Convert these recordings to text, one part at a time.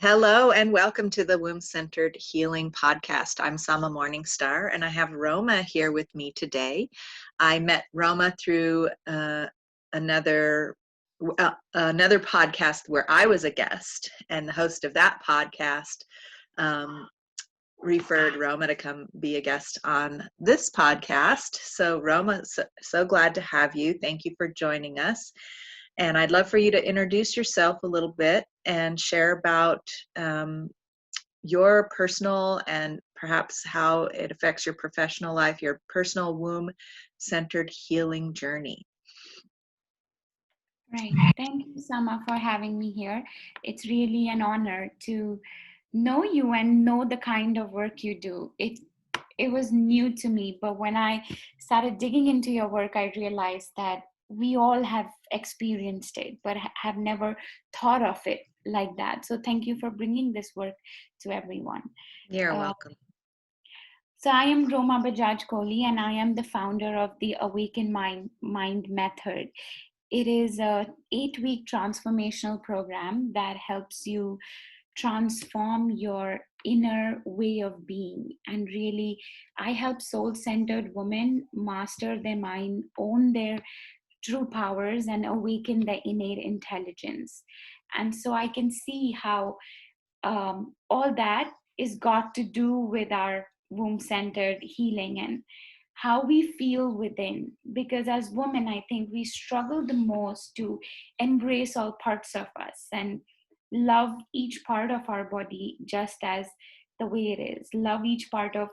Hello and welcome to the Womb Centered Healing Podcast. I'm Sama Morningstar and I have Roma here with me today. I met Roma through another podcast where I was a guest, and the host of that podcast referred Roma to come be a guest on this podcast. So Roma, so glad to have you. Thank you for joining us. And I'd love for you to introduce yourself a little bit and share about your personal and perhaps how it affects your professional life, your personal womb-centered healing journey. Right. Thank you, Sama, for having me here. It's really an honor to know you and know the kind of work you do. It was new to me, but when I started digging into your work, I realized that we all have experienced it, but have never thought of it like that. So thank you for bringing this work to everyone. You're welcome. So I am Roma Bajaj Kohli, and I am the founder of the Awaken Mind Method. It is a 8-week transformational program that helps you transform your inner way of being. And really, I help soul-centered women master their mind, own their true powers, and awaken their innate intelligence. And so I can see how all that is got to do with our womb-centered healing and how we feel within. Because as women, I think we struggle the most to embrace all parts of us and love each part of our body just as the way it is, love each part of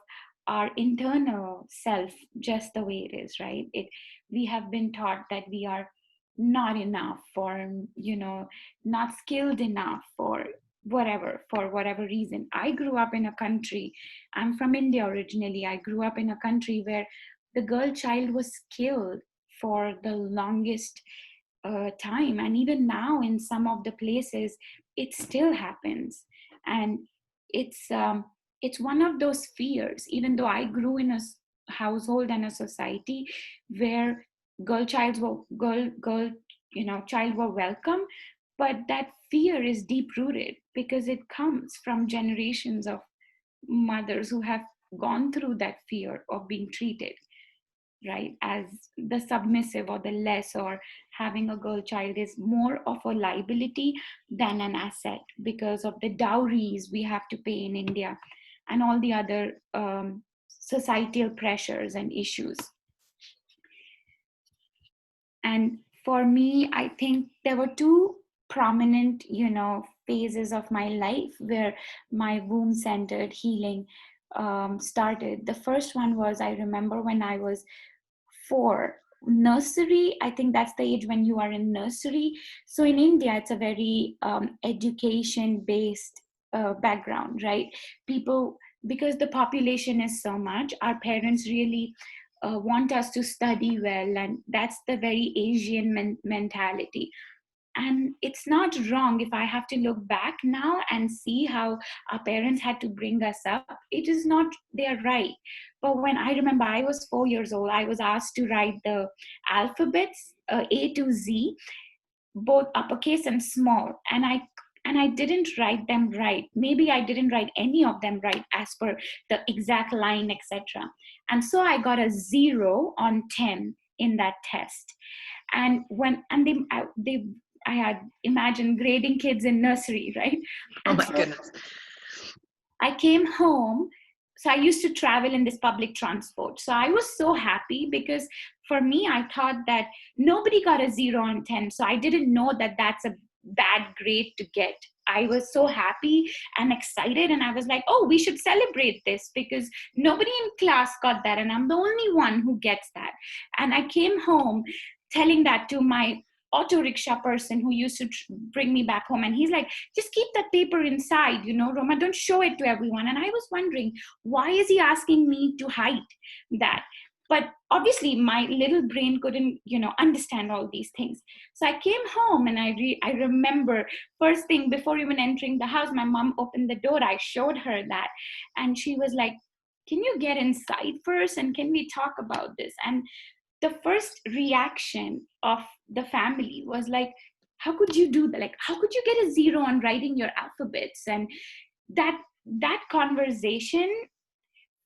our internal self just the way it is, right? We have been taught that we are not enough, or not skilled enough, or whatever, for whatever reason. I grew up in a country, I'm from India originally. I grew up in a country where the girl child was killed for the longest time, and even now in some of the places it still happens. And it's one of those fears. Even though I grew in a household and a society where child were welcome, but that fear is deep rooted because it comes from generations of mothers who have gone through that fear of being treated, right, as the submissive or the less, or having a girl child is more of a liability than an asset because of the dowries we have to pay in India and all the other societal pressures and issues. And for me, I think there were two prominent, phases of my life where my womb-centered healing started. The first one was, I remember when I was 4, nursery. I think that's the age when you are in nursery. So in India, it's a very education-based background, right? People, because the population is so much, our parents really want us to study well, and that's the very Asian mentality. And it's not wrong. If I have to look back now and see how our parents had to bring us up, it is not, they're right. But when I remember I was 4 years old, I was asked to write the alphabets, A to Z, both uppercase and small, and I didn't write them right. Maybe I didn't write any of them right as per the exact line, etc. And so I got a 0 on 10 in that test. And they I had imagined grading kids in nursery, right? Oh my goodness. I came home. So I used to travel in this public transport. So I was so happy because for me, I thought that nobody got a 0 on 10. So I didn't know that that's a bad grade to get. I was so happy and excited. And I was like, oh, we should celebrate this because nobody in class got that. And I'm the only one who gets that. And I came home telling that to my auto rickshaw person who used to bring me back home, and he's like, just keep that paper inside, Roma, don't show it to everyone. And I was wondering, why is he asking me to hide that? But obviously my little brain couldn't understand all these things. So I came home, and I remember first thing before even entering the house, my mom opened the door. I showed her that, and she was like, can you get inside first and can we talk about this? And the first reaction of the family was like, how could you do that? Like, how could you get a 0 on writing your alphabets. And that conversation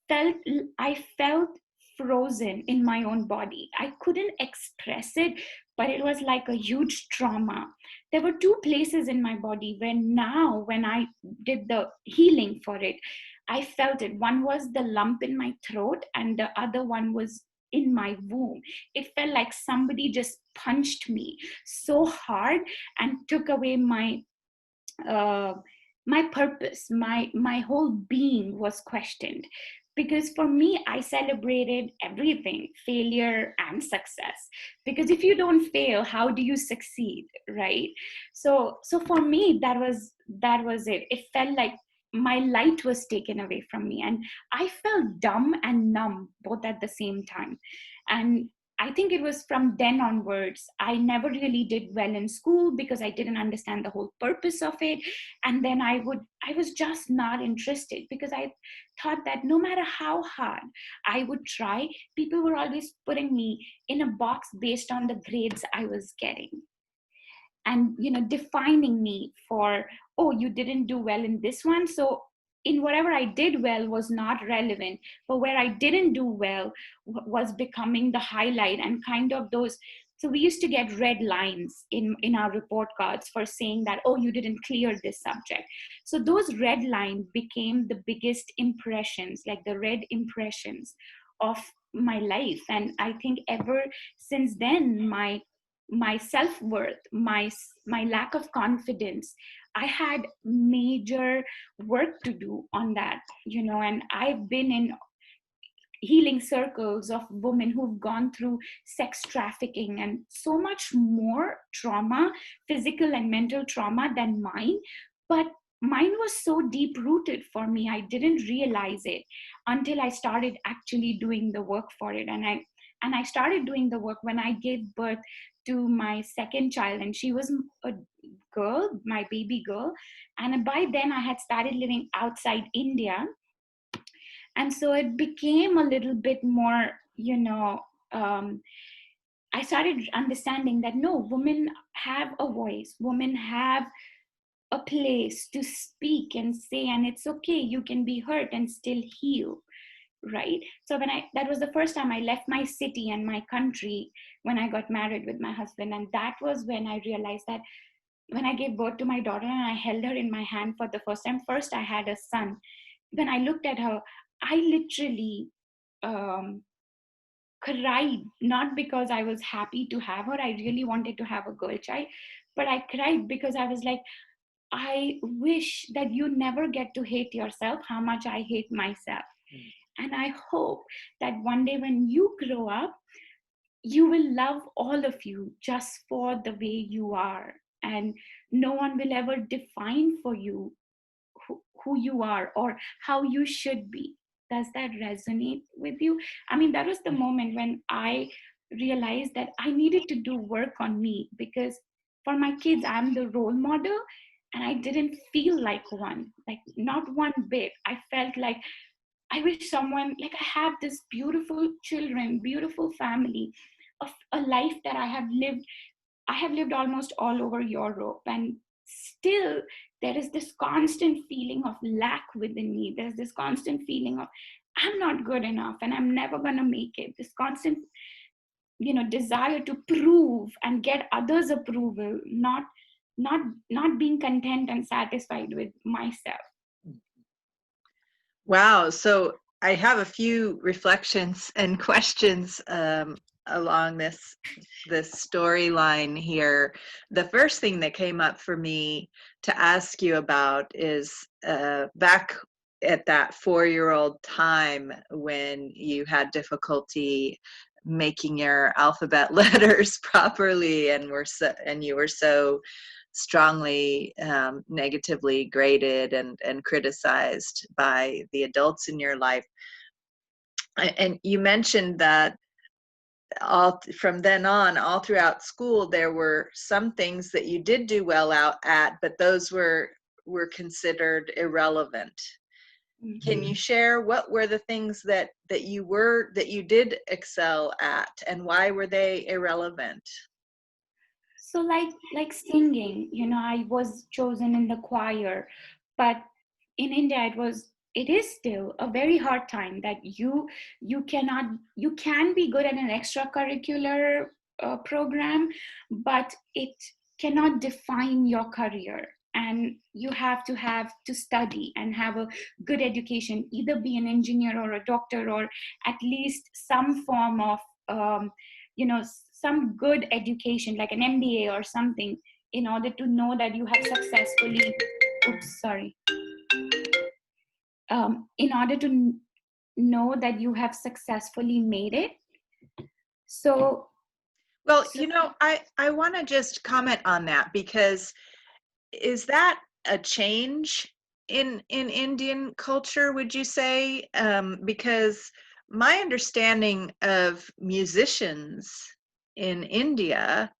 I felt frozen in my own body. I couldn't express it, but it was like a huge trauma. There were two places in my body where now, when I did the healing for it, I felt it. One was the lump in my throat, and the other one was in my womb. It felt like somebody just punched me so hard and took away uh, my purpose. My whole being was questioned, because for me, I celebrated everything, failure and success, because if you don't fail, how do you succeed, right? So for me, that was it. It felt like my light was taken away from me, and I felt dumb and numb both at the same time. And I think it was from then onwards, I never really did well in school because I didn't understand the whole purpose of it. And then I was just not interested, because I thought that no matter how hard I would try, people were always putting me in a box based on the grades I was getting, and defining me for, oh, you didn't do well in this one, so in whatever I did well was not relevant, but where I didn't do well was becoming the highlight. And kind of those, so we used to get red lines in our report cards for saying that, oh, you didn't clear this subject. So those red lines became the biggest impressions, like the red impressions of my life. And I think ever since then, my self-worth, my lack of confidence, I had major work to do on that. And I've been in healing circles of women who've gone through sex trafficking and so much more trauma, physical and mental trauma, than mine. But mine was so deep rooted for me, I didn't realize it until I started actually doing the work for it. And I started doing the work when I gave birth to my second child, and she was a girl, my baby girl. And by then I had started living outside India, and so it became a little bit more, um, I started understanding that no, women have a voice, women have a place to speak and say, and it's okay, you can be hurt and still heal, right? So that was the first time I left my city and my country, when I got married with my husband. And that was when I realized that when I gave birth to my daughter and I held her in my hand for the first time, first I had a son. When I looked at her, I literally um, cried, not because I was happy to have her. I really wanted to have a girl child, but I cried because I was like, I wish that you never get to hate yourself how much I hate myself. And I hope that one day when you grow up, you will love all of you just for the way you are. And no one will ever define for you who you are or how you should be. Does that resonate with you? I mean, that was the moment when I realized that I needed to do work on me, because for my kids, I'm the role model, and I didn't feel like one, like not one bit. I felt like I wish someone, like, I have this beautiful children, beautiful family, of a life that I have lived. I have lived almost all over Europe, and still there is this constant feeling of lack within me. There's this constant feeling of I'm not good enough and I'm never going to make it. This constant, desire to prove and get others' approval, not being content and satisfied with myself. Wow. So I have a few reflections and questions along this storyline here. The first thing that came up for me to ask you about is back at that 4-year-old time when you had difficulty making your alphabet letters properly and you were so strongly negatively graded and criticized by the adults in your life. And you mentioned that from then on, all throughout school, there were some things that you did do well out at, but those were considered irrelevant. Mm-hmm. Can you share what were the things that you did excel at, and why were they irrelevant? So like singing, I was chosen in the choir, but in India it is still a very hard time that you can be good at an extracurricular program, but it cannot define your career. And you have to study and have a good education, either be an engineer or a doctor, or at least some form of some good education like an MBA or something, in order to know that you have successfully oops sorry in order to know that you have successfully made it. So Well, so I want to just comment on that, because is that a change in Indian culture, would you say? Because my understanding of musicians in India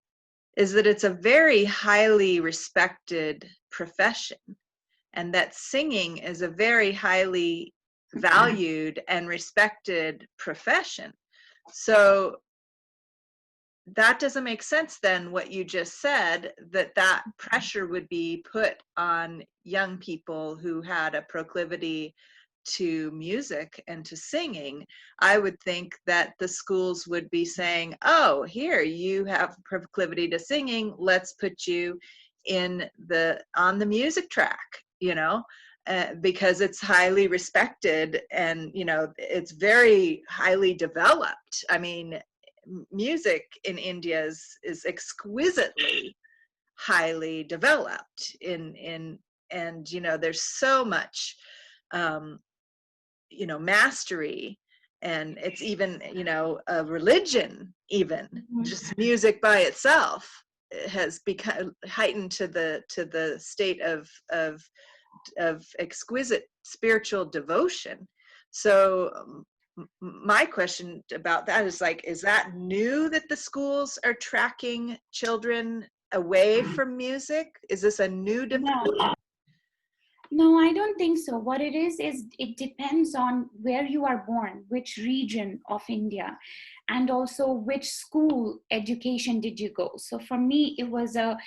is that it's a very highly respected profession, and that singing is a very highly valued and respected profession. So that doesn't make sense then, what you just said, that pressure would be put on young people who had a proclivity to music and to singing. I would think that the schools would be saying, oh, here, you have proclivity to singing, let's put you on the music track, because it's highly respected, and it's very highly developed. I mean, music in India is exquisitely highly developed and there's so much mastery, and it's even a religion. Even just music by itself has become heightened to the state of exquisite spiritual devotion. So my question about that is, like, is that new that the schools are tracking children away from music? Is this a new development? No, I don't think so. What it is it depends on where you are born, which region of India, and also which school education did you go. So for me, it was a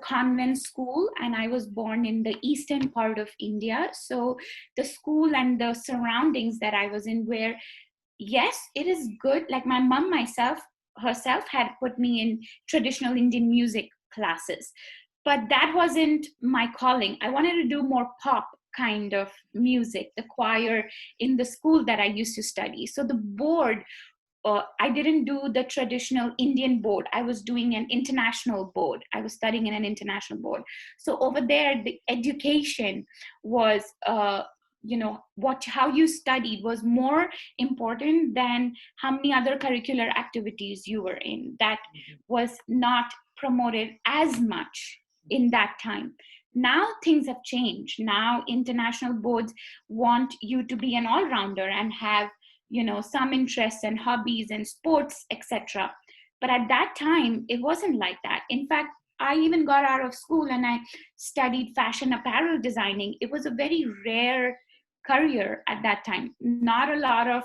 convent school, and I was born in the eastern part of India. So the school and the surroundings that I was in were, yes, it is good. Like my mom herself had put me in traditional Indian music classes, but that wasn't my calling. I wanted to do more pop kind of music, the choir in the school that I used to study. So the board, I didn't do the traditional Indian board. I was doing an international board. I was studying in an international board. So over there, the education was, how you studied was more important than how many other curricular activities you were in. That was not promoted as much in that time. Now things have changed. Now international boards want you to be an all-rounder and have some interests and hobbies and sports, etc. But at that time it wasn't like that. In fact, I even got out of school and I studied fashion apparel designing. It was a very rare career at that time. Not a lot of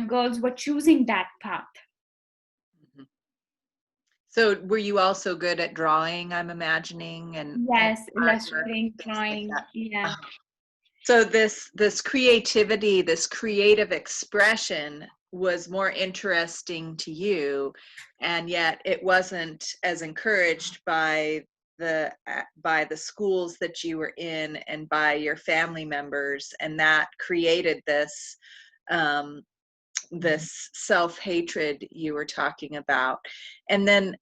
girls were choosing that path. Mhm. So were you also good at drawing, I'm imagining, and Yes, artwork, illustrating, things like drawing, that? yeah. So this creativity, this creative expression was more interesting to you, and yet it wasn't as encouraged by the schools that you were in and by your family members, and that created this self-hatred you were talking about. And then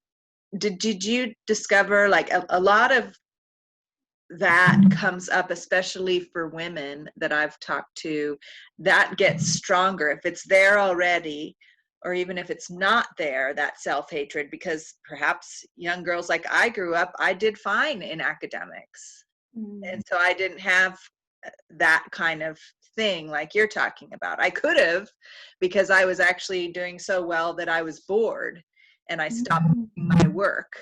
did you discover, like, a lot of that comes up, especially for women that I've talked to, that gets stronger if it's there already, or even if it's not there, that self-hatred, because perhaps young girls, like I grew up, I did fine in academics. And so I didn't have that kind of thing like you're talking about. I could have, because I was actually doing so well that I was bored and I stopped doing my work.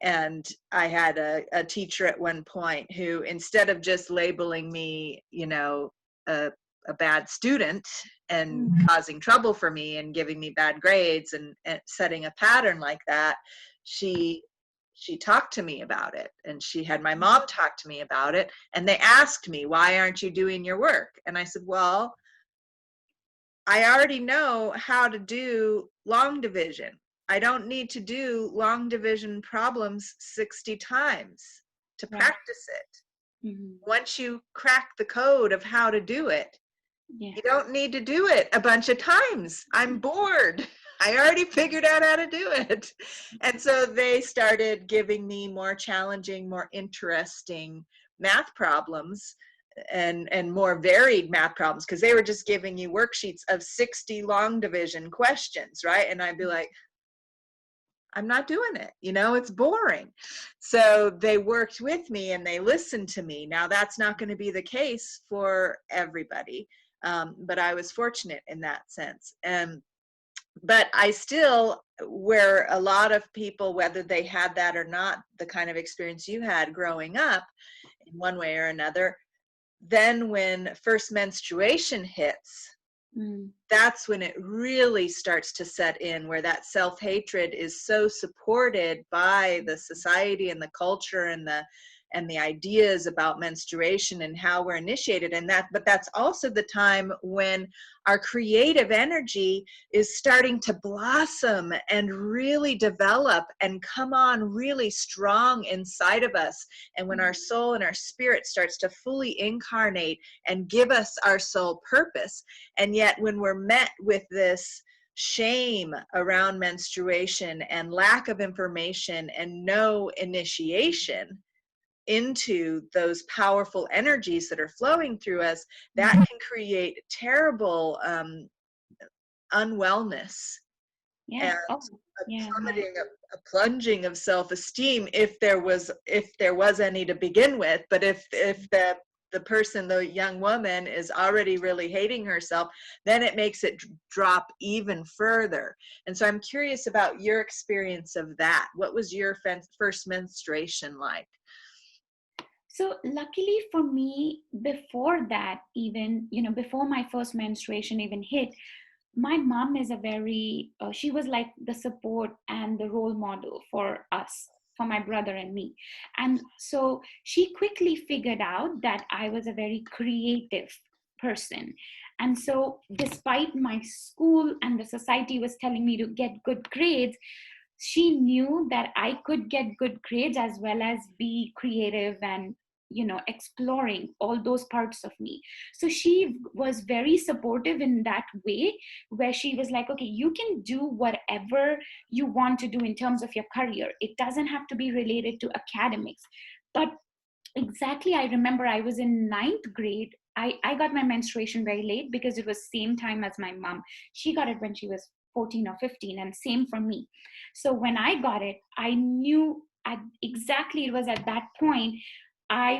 And I had a teacher at one point who, instead of just labeling me, a bad student, and causing trouble for me and giving me bad grades and setting a pattern like that, she talked to me about it, and she had my mom talk to me about it, and they asked me, why aren't you doing your work? And I said, well, I already know how to do long division. I don't need to do long division problems 60 times to practice it. Once you crack the code of how to do it, you don't need to do it a bunch of times. I'm bored. I already figured out how to do it. And so they started giving me more challenging, more interesting math problems and more varied math problems, because they were just giving you worksheets of 60 long division questions, right? And I'd be like, I'm not doing it, it's boring. So they worked with me and they listened to me. Now that's not going to be the case for everybody, but I was fortunate in that sense. But I still, where a lot of people, whether they had that or not, the kind of experience you had growing up in one way or another, then when first menstruation hits, that's when it really starts to set in, where that self-hatred is so supported by the society and the culture and the ideas about menstruation and how we're initiated. But that's also the time when our creative energy is starting to blossom and really develop and come on really strong inside of us. And when our soul and our spirit starts to fully incarnate and give us our soul purpose. And yet when we're met with this shame around menstruation and lack of information and no initiation into those powerful energies that are flowing through us, that can create terrible unwellness and a plunging of self-esteem, if there was any to begin with. But if the person, the young woman, is already really hating herself, then it makes it drop even further. And so I'm curious about your experience of that. What was your first menstruation like? So luckily for me, before that, even, before my first menstruation even hit, my mom is she was like the support and the role model for us, for my brother and me. And so she quickly figured out that I was a very creative person. And so despite my school and the society was telling me to get good grades, she knew that I could get good grades as well as be creative and exploring all those parts of me. So she was very supportive in that way, where she was like, okay, you can do whatever you want to do in terms of your career. It doesn't have to be related to academics. But exactly, I remember I was in 9th grade. I got my menstruation very late because it was same time as my mom. She got it when she was 14 or 15, and same for me. So when I got it, I knew exactly, it was at that point I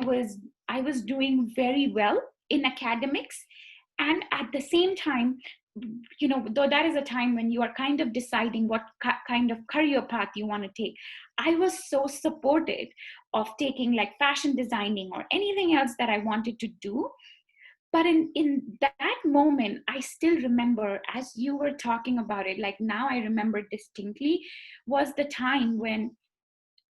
was doing very well in academics. And at the same time, though that is a time when you are kind of deciding what kind of career path you want to take, I was so supported of taking like fashion designing or anything else that I wanted to do. But in that moment, I still remember, as you were talking about it, like now I remember distinctly, was the time when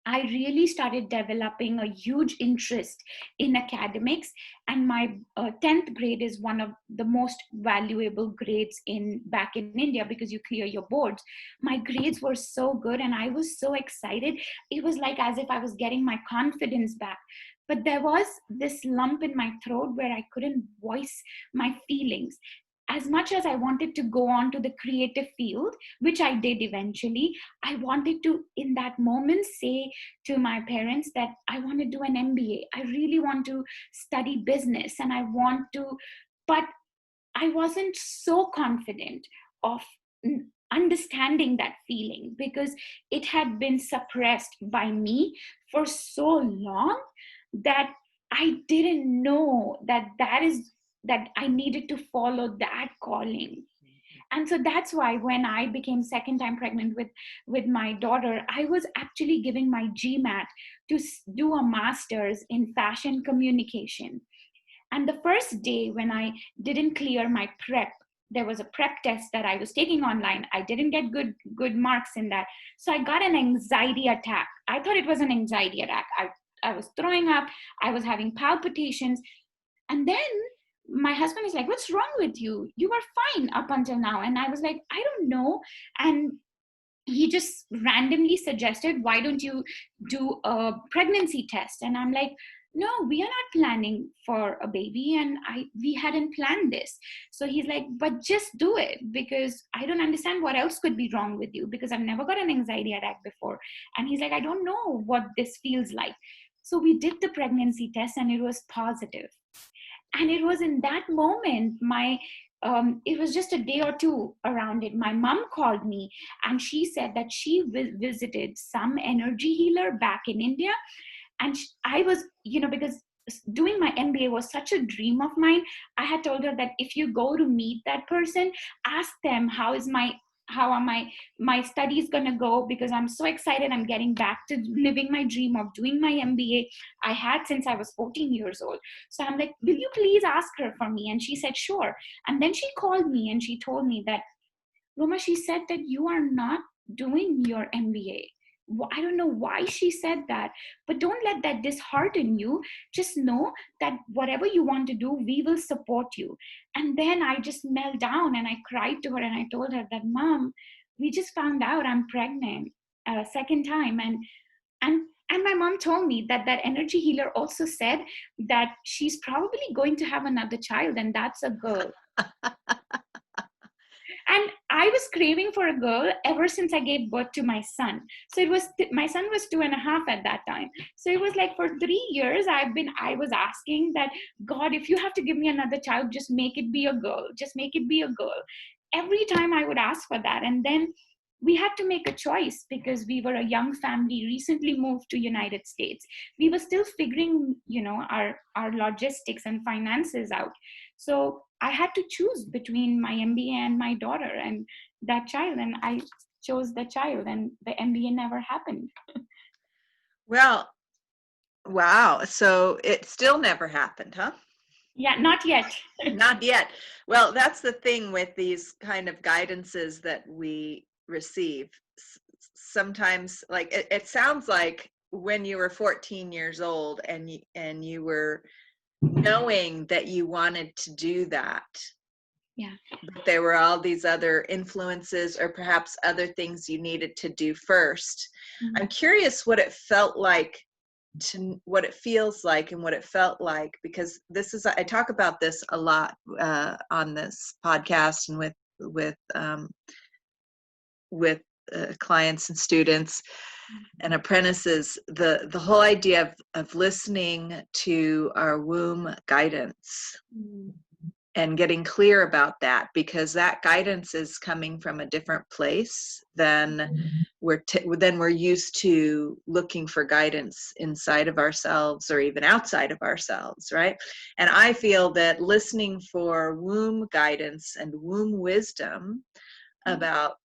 I really started developing a huge interest in academics. And my 10th grade is one of the most valuable grades back in India, because you clear your boards. My grades were so good and I was so excited. It was like as if I was getting my confidence back. But there was this lump in my throat where I couldn't voice my feelings. As much as I wanted to go on to the creative field, which I did eventually, I wanted to, in that moment, say to my parents that I want to do an MBA. I really want to study business and I want to, but I wasn't so confident of understanding that feeling, because it had been suppressed by me for so long that I didn't know that I needed to follow that calling. And so that's why when I became second time pregnant with my daughter, I was actually giving my GMAT to do a master's in fashion communication. And the first day when I didn't clear my prep, there was a prep test that I was taking online. I didn't get good marks in that. So I got an anxiety attack. I thought it was an anxiety attack. I was throwing up. I was having palpitations. And then my husband is like, what's wrong with you? You were fine up until now. And I was like, I don't know. And he just randomly suggested, why don't you do a pregnancy test? And I'm like, no, we are not planning for a baby, and we hadn't planned this. So he's like, but just do it, because I don't understand what else could be wrong with you, because I've never got an anxiety attack before. And he's like, I don't know what this feels like. So we did the pregnancy test, and it was positive. And it was in that moment, it was just a day or two around it, my mom called me, and she said that she visited some energy healer back in India. And I was, because doing my MBA was such a dream of mine, I had told her that if you go to meet that person, ask them how are my studies gonna go, because I'm so excited. I'm getting back to living my dream of doing my MBA I had since I was 14 years old. So I'm like, will you please ask her for me? And she said, sure. And then she called me and she told me that, Roma, she said that you are not doing your MBA. I don't know why she said that, but don't let that dishearten you. Just know that whatever you want to do, we will support you. And then I just knelt down and I cried to her and I told her that, Mom, we just found out I'm pregnant a second time. And my mom told me that that energy healer also said that she's probably going to have another child, and that's a girl. And I was craving for a girl ever since I gave birth to my son. So it was, my son was 2.5 at that time. So it was like for 3 years, I was asking that, God, if you have to give me another child, just make it be a girl. Just make it be a girl. Every time I would ask for that. And then we had to make a choice because we were a young family, recently moved to United States. We were still figuring, our logistics and finances out. So I had to choose between my MBA and my daughter and that child. And I chose the child, and the MBA never happened. Well, wow. So it still never happened, huh? Yeah, not yet. Not yet. Well, that's the thing with these kind of guidances that we receive. Sometimes, like it sounds like when you were 14 years old and you were knowing that you wanted to do that. Yeah. But there were all these other influences or perhaps other things you needed to do first. Mm-hmm. I'm curious what it felt like, what it feels like and what it felt like, because I talk about this a lot on this podcast and with clients and students and apprentices, the whole idea of listening to our womb guidance. Mm-hmm. And getting clear about that, because that guidance is coming from a different place than we're used to looking for guidance inside of ourselves or even outside of ourselves, right? And I feel that listening for womb guidance and womb wisdom about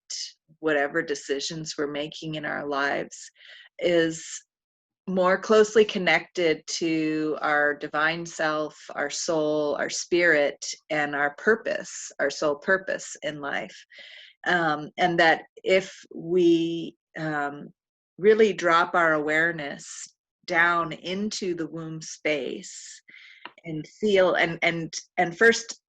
whatever decisions we're making in our lives is more closely connected to our divine self, our soul, our spirit, and our purpose, our soul purpose in life. And that if we really drop our awareness down into the womb space and feel, and first,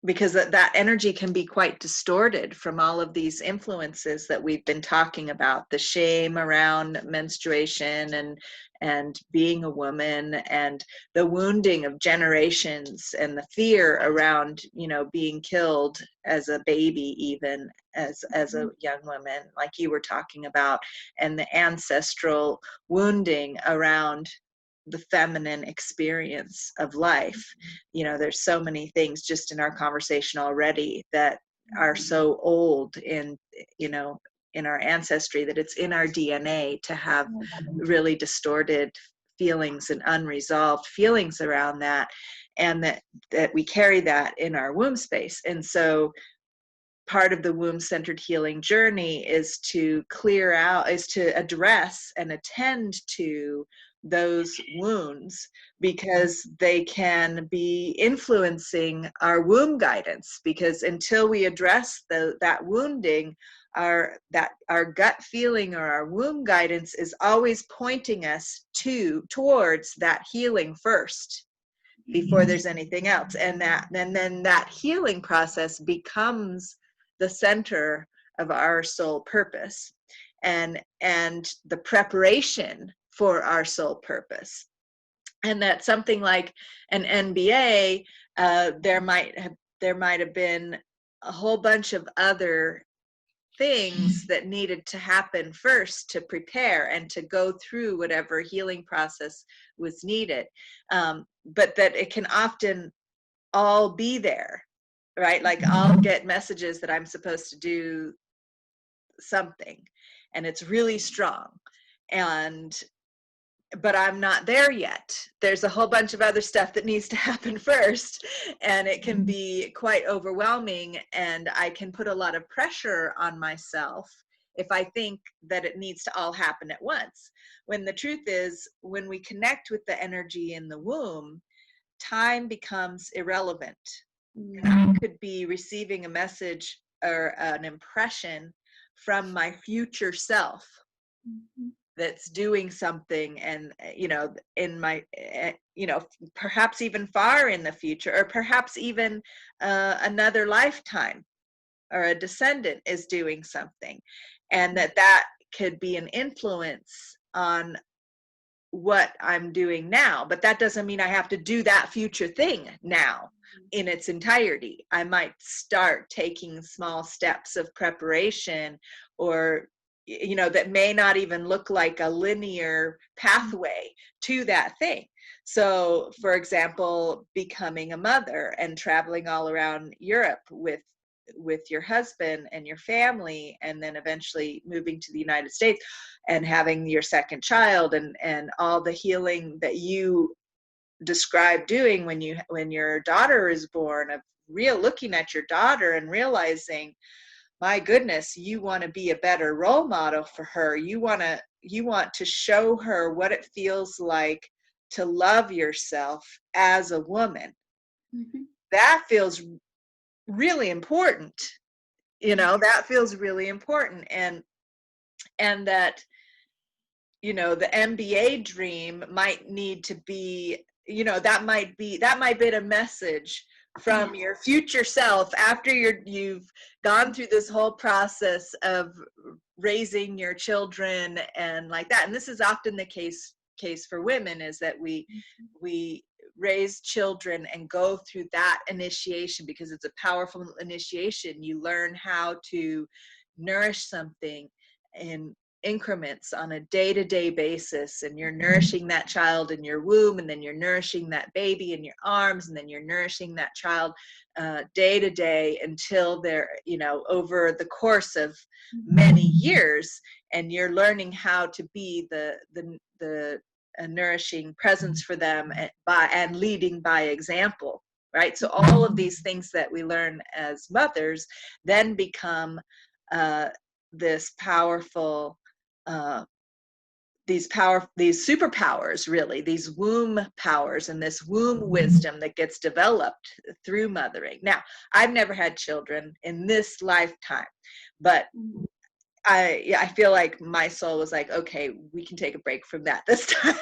because that energy can be quite distorted from all of these influences that we've been talking about, the shame around menstruation and being a woman, and the wounding of generations, and the fear around, being killed as a baby, even as a young woman, like you were talking about, and the ancestral wounding around the feminine experience of life. There's so many things just in our conversation already that are so old in our ancestry, that it's in our DNA to have really distorted feelings and unresolved feelings around that, and that we carry that in our womb space. And so part of the womb-centered healing journey is to clear out, is to address and attend to those wounds, because they can be influencing our womb guidance. Because until we address that wounding, our gut feeling or our womb guidance is always pointing us towards that healing first before there's anything else. And then that healing process becomes the center of our soul purpose and the preparation for our soul purpose. And that something like an NBA, there might have been a whole bunch of other things that needed to happen first to prepare and to go through whatever healing process was needed, but that it can often all be there, right? Like I'll get messages that I'm supposed to do something and it's really strong, but I'm not there yet. There's a whole bunch of other stuff that needs to happen first, and it can be quite overwhelming, and I can put a lot of pressure on myself if I think that it needs to all happen at once. When the truth is, when we connect with the energy in the womb, time becomes irrelevant. I could be receiving a message or an impression from my future self that's doing something, and in my perhaps even far in the future, or perhaps even another lifetime, or a descendant is doing something, and that could be an influence on what I'm doing now. But that doesn't mean I have to do that future thing now in its entirety. I might start taking small steps of preparation, or that may not even look like a linear pathway to that thing. So, for example, becoming a mother and traveling all around Europe with your husband and your family, and then eventually moving to the United States and having your second child, and all the healing that you describe doing when your daughter is born, of looking at your daughter and realizing, my goodness, you want to be a better role model for her. You want to show her what it feels like to love yourself as a woman. Mm-hmm. That feels really important. That feels really important. And that, the MBA dream might need to be, that might be a message from your future self after you've gone through this whole process of raising your children and like that. And this is often the case for women, is that we raise children and go through that initiation, because it's a powerful initiation. You learn how to nourish something in increments on a day-to-day basis, and you're nourishing that child in your womb, and then you're nourishing that baby in your arms, and then you're nourishing that child day to day until they're, over the course of many years, and you're learning how to be the nourishing presence for them, and leading by example, right? So all of these things that we learn as mothers then become this powerful, these superpowers, really, these womb powers, and this womb wisdom that gets developed through mothering. Now, I've never had children in this lifetime, but I feel like my soul was like, okay, we can take a break from that this time.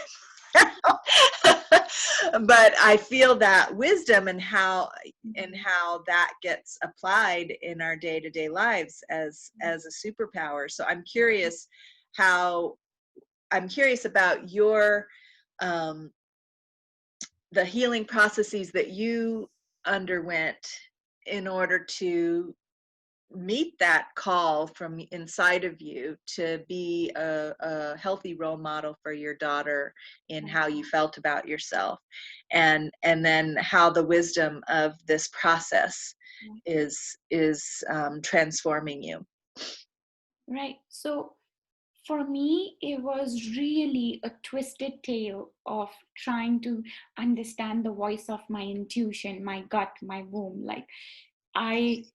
But I feel that wisdom and how that gets applied in our day-to-day lives as a superpower. So I'm curious about your the healing processes that you underwent in order to meet that call from inside of you to be a healthy role model for your daughter in how you felt about yourself, and then how the wisdom of this process is transforming you. Right. So for me, it was really a twisted tale of trying to understand the voice of my intuition, my gut, my womb. Like, I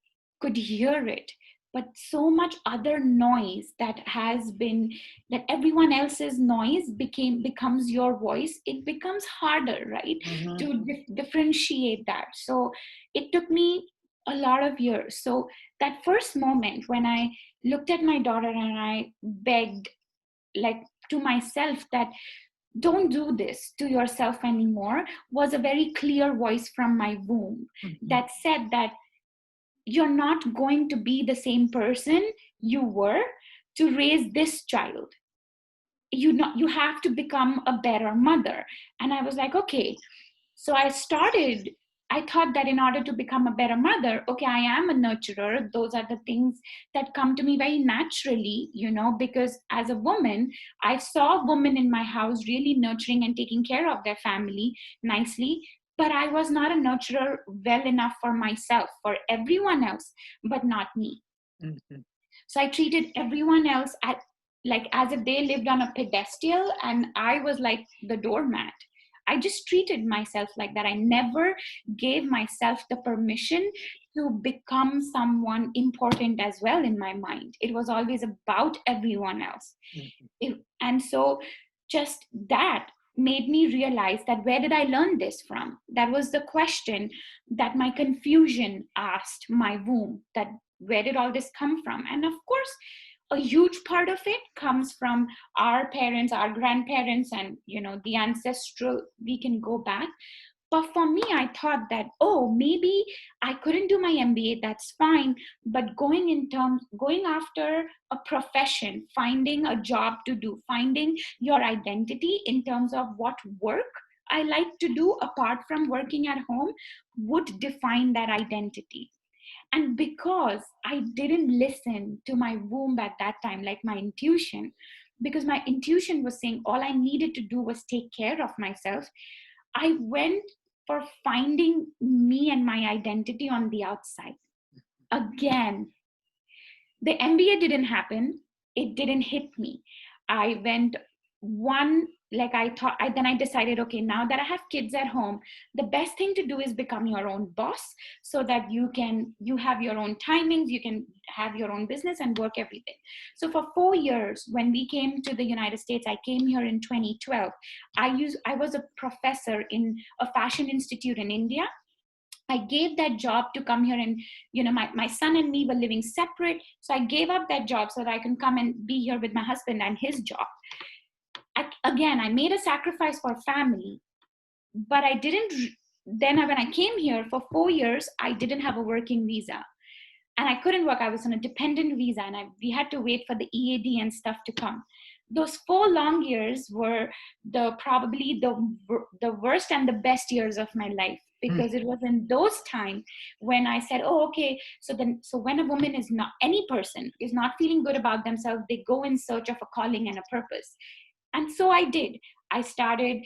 could hear it, but so much other noise that has been, that everyone else's noise becomes your voice. It becomes harder, right, Mm-hmm. to differentiate that. So it took me a lot of years. So that first moment when I looked at my daughter and I begged, like, to myself that don't do this to yourself anymore, was a very clear voice from my womb that said that you're not going to be the same person you were to raise this child. You have to become a better mother. And I was like, okay. So I thought that in order to become a better mother, okay, I am a nurturer. Those are the things that come to me very naturally, because as a woman, I saw women in my house really nurturing and taking care of their family nicely. But I was not a nurturer well enough for myself, for everyone else, but not me. Mm-hmm. So I treated everyone else as if they lived on a pedestal and I was like the doormat. I just treated myself like that. I never gave myself the permission to become someone important as well in my mind. It was always about everyone else. And so just that made me realize that where did I learn this from? That was the question that my confusion asked my womb, that where did all this come from? And of course, a huge part of it comes from our parents, our grandparents, and the ancestral, we can go back. But for me, I thought that, oh, maybe I couldn't do my MBA, that's fine. But going after a profession, finding a job to do, finding your identity in terms of what work I like to do apart from working at home would define that identity. And because I didn't listen to my womb at that time, like my intuition, because my intuition was saying all I needed to do was take care of myself, I went for finding me and my identity on the outside. Again, the MBA didn't happen. It didn't hit me. I went then I decided, okay, now that I have kids at home, the best thing to do is become your own boss so that you have your own timings, you can have your own business and work everything. So for 4 years, when we came to the United States, I came here in 2012. I was a professor in a fashion institute in India. I gave that job to come here, and my son and me were living separate. So I gave up that job so that I can come and be here with my husband and his job. I made a sacrifice for family, but I didn't. Then when I came here for 4 years, I didn't have a working visa. And I couldn't work. I was on a dependent visa, and we had to wait for the EAD and stuff to come. Those 4 long years were probably the worst and the best years of my life, because it was in those times when I said, oh, okay, so when a woman any person is not feeling good about themselves, they go in search of a calling and a purpose. And so I did. I started,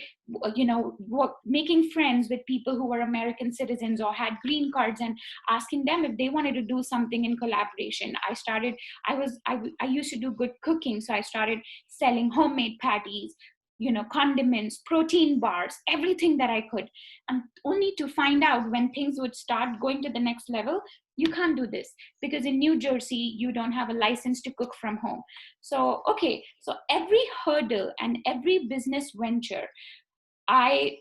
making friends with people who were American citizens or had green cards and asking them if they wanted to do something in collaboration. I used to do good cooking. So I started selling homemade patties, condiments, protein bars, everything that I could. And only to find out when things would start going to the next level, you can't do this because in New Jersey, you don't have a license to cook from home. So every hurdle and every business venture I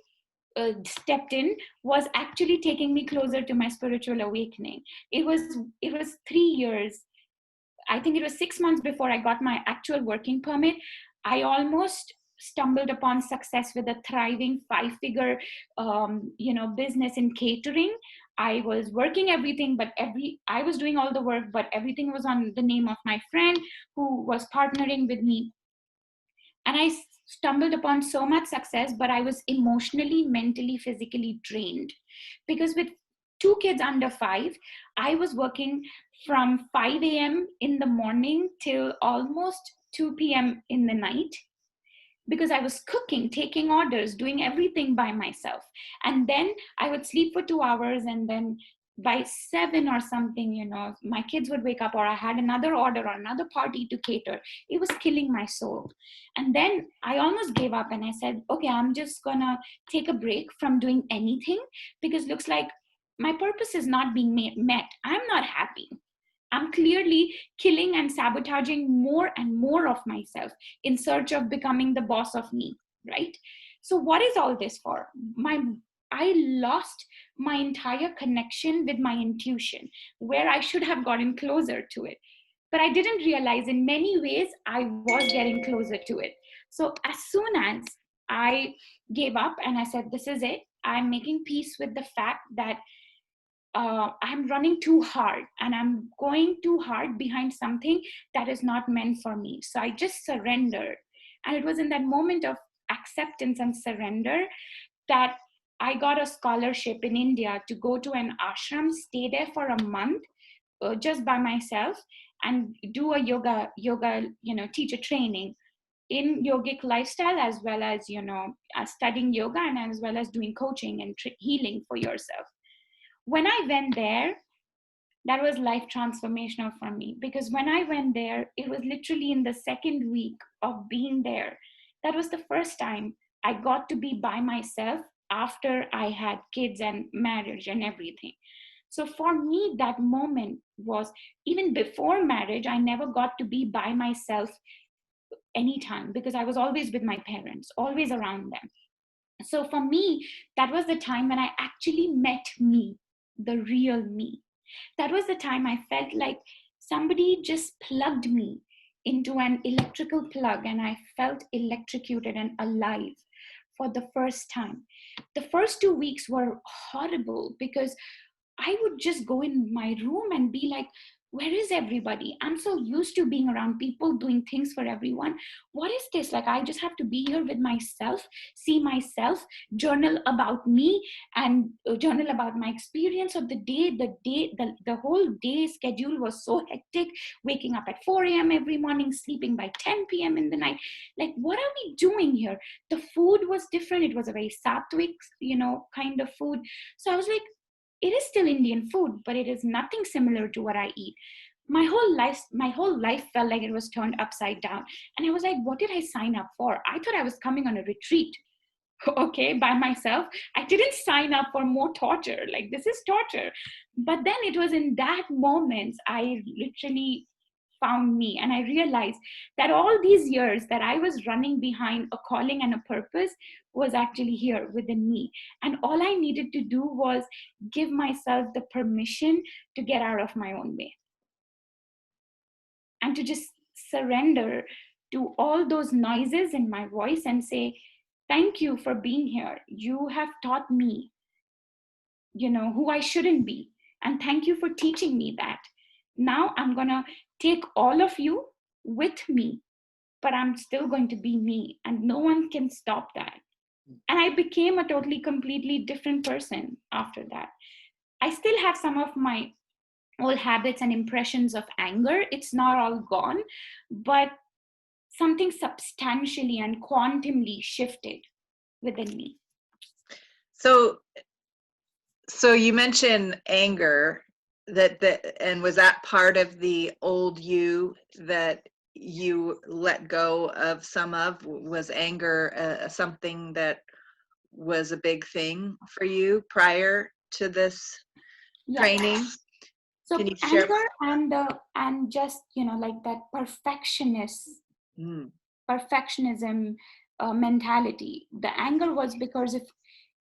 stepped in was actually taking me closer to my spiritual awakening. It was 3 years. I think it was 6 months before I got my actual working permit. I almost stumbled upon success with a thriving 5-figure, business in catering. I was working everything, but I was doing all the work, but everything was on the name of my friend who was partnering with me. And I stumbled upon so much success, but I was emotionally, mentally, physically drained because with 2 kids under 5, I was working from 5 a.m. in the morning till almost 2 p.m. in the night because I was cooking, taking orders, doing everything by myself. And then I would sleep for 2 hours, and then by 7 or something, my kids would wake up, or I had another order or another party to cater. It was killing my soul. And then I almost gave up and I said, okay, I'm just gonna take a break from doing anything because looks like my purpose is not being met. I'm not happy. I'm clearly killing and sabotaging more and more of myself in search of becoming the boss of me, right? So what is all this for? I lost my entire connection with my intuition, where I should have gotten closer to it. But I didn't realize in many ways I was getting closer to it. So as soon as I gave up and I said, this is it, I'm making peace with the fact that I'm running too hard and I'm going too hard behind something that is not meant for me. So I just surrendered. And it was in that moment of acceptance and surrender that I got a scholarship in India to go to an ashram, stay there for a month just by myself and do a yoga, teacher training in yogic lifestyle, as well as, studying yoga and as well as doing coaching and healing for yourself. When I went there, that was life transformational for me, because when I went there, it was literally in the second week of being there. That was the first time I got to be by myself after I had kids and marriage and everything. So for me, that moment was, even before marriage, I never got to be by myself anytime because I was always with my parents, always around them. So for me, that was the time when I actually met me, the real me. That was the time I felt like somebody just plugged me into an electrical plug and I felt electrocuted and alive for the first time. The first 2 weeks were horrible because I would just go in my room and be like, where is everybody? I'm so used to being around people, doing things for everyone. What is this? Like, I just have to be here with myself, see myself, journal about me, and journal about my experience of the day. The whole day schedule was so hectic, waking up at 4 a.m. every morning, sleeping by 10 p.m. in the night. Like, what are we doing here? The food was different. It was a very sattvic, kind of food. So I was like, it is still Indian food, but it is nothing similar to what I eat. My whole life felt like it was turned upside down. And I was like, what did I sign up for? I thought I was coming on a retreat, okay, by myself. I didn't sign up for more torture. Like, this is torture. But then it was in that moment I literally found me, and I realized that all these years that I was running behind a calling and a purpose was actually here within me, and all I needed to do was give myself the permission to get out of my own way and to just surrender to all those noises in my voice and say, thank you for being here. You have taught me, who I shouldn't be, and thank you for teaching me that. Now I'm going to take all of you with me, but I'm still going to be me, and no one can stop that. And I became a totally, completely different person after that. I still have some of my old habits and impressions of anger. It's not all gone, but something substantially and quantumly shifted within me. So you mentioned anger, and was that part of the old you that you let go of some of? Was anger something that was a big thing for you prior to this training? So Can you share? anger and just, like that perfectionism mentality. The anger was because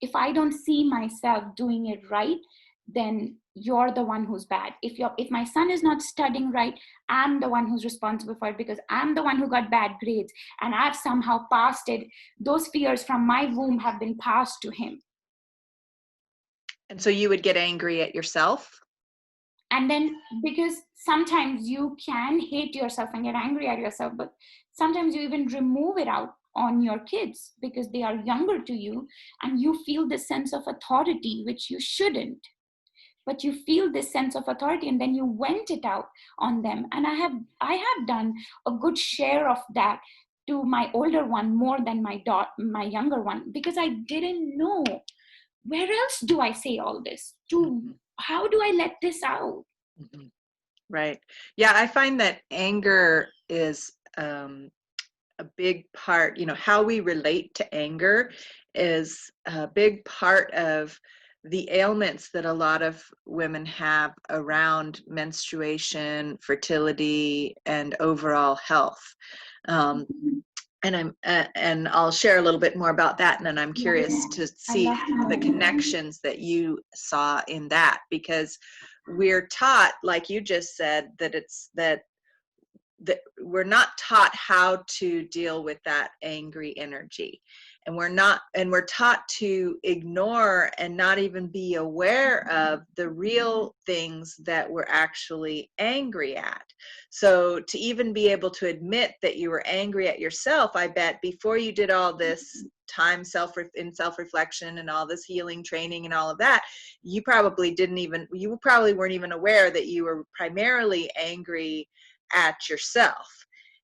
if I don't see myself doing it right, then you're the one who's bad. If my son is not studying right, I'm the one who's responsible for it because I'm the one who got bad grades and I've somehow passed it. Those fears from my womb have been passed to him. And so you would get angry at yourself? And then, because sometimes you can hate yourself and get angry at yourself, but sometimes you even remove it out on your kids because they are younger to you and you feel this sense of authority, which you shouldn't. But you feel this sense of authority and then you vent it out on them. And I have done a good share of that to my older one more than my younger one, because I didn't know where else do I say all this to. How do I let this out? Mm-hmm. Right. Yeah, I find that anger is a big part, how we relate to anger is a big part of the ailments that a lot of women have around menstruation, fertility, and overall health. And I'll share a little bit more about that, and then I'm curious to I see love to the know. connections that you saw in that, because we're taught, like you just said, that we're not taught how to deal with that angry energy, and we're taught to ignore and not even be aware of the real things that we're actually angry at. So to even be able to admit that you were angry at yourself, I bet before you did all this time self-reflection and all this healing training and all of that, you probably weren't even aware that you were primarily angry at yourself.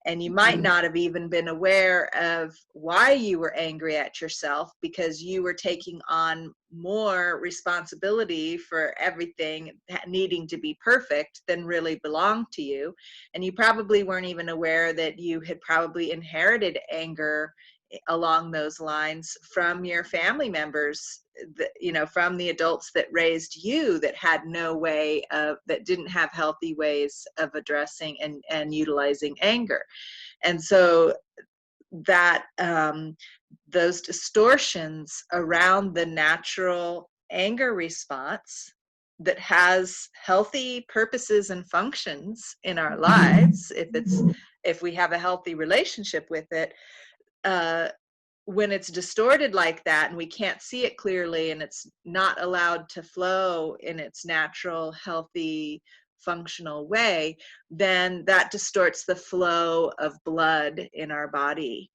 And you might not have even been aware of why you were angry at yourself, because you were taking on more responsibility for everything needing to be perfect than really belonged to you. And you probably weren't even aware that you had probably inherited anger along those lines from your family members, from the adults that raised you, that had no way of, that didn't have healthy ways of addressing and utilizing anger. And so that those distortions around the natural anger response that has healthy purposes and functions in our lives, if we have a healthy relationship with it, when it's distorted like that and we can't see it clearly, and it's not allowed to flow in its natural, healthy, functional way, then that distorts the flow of blood in our body.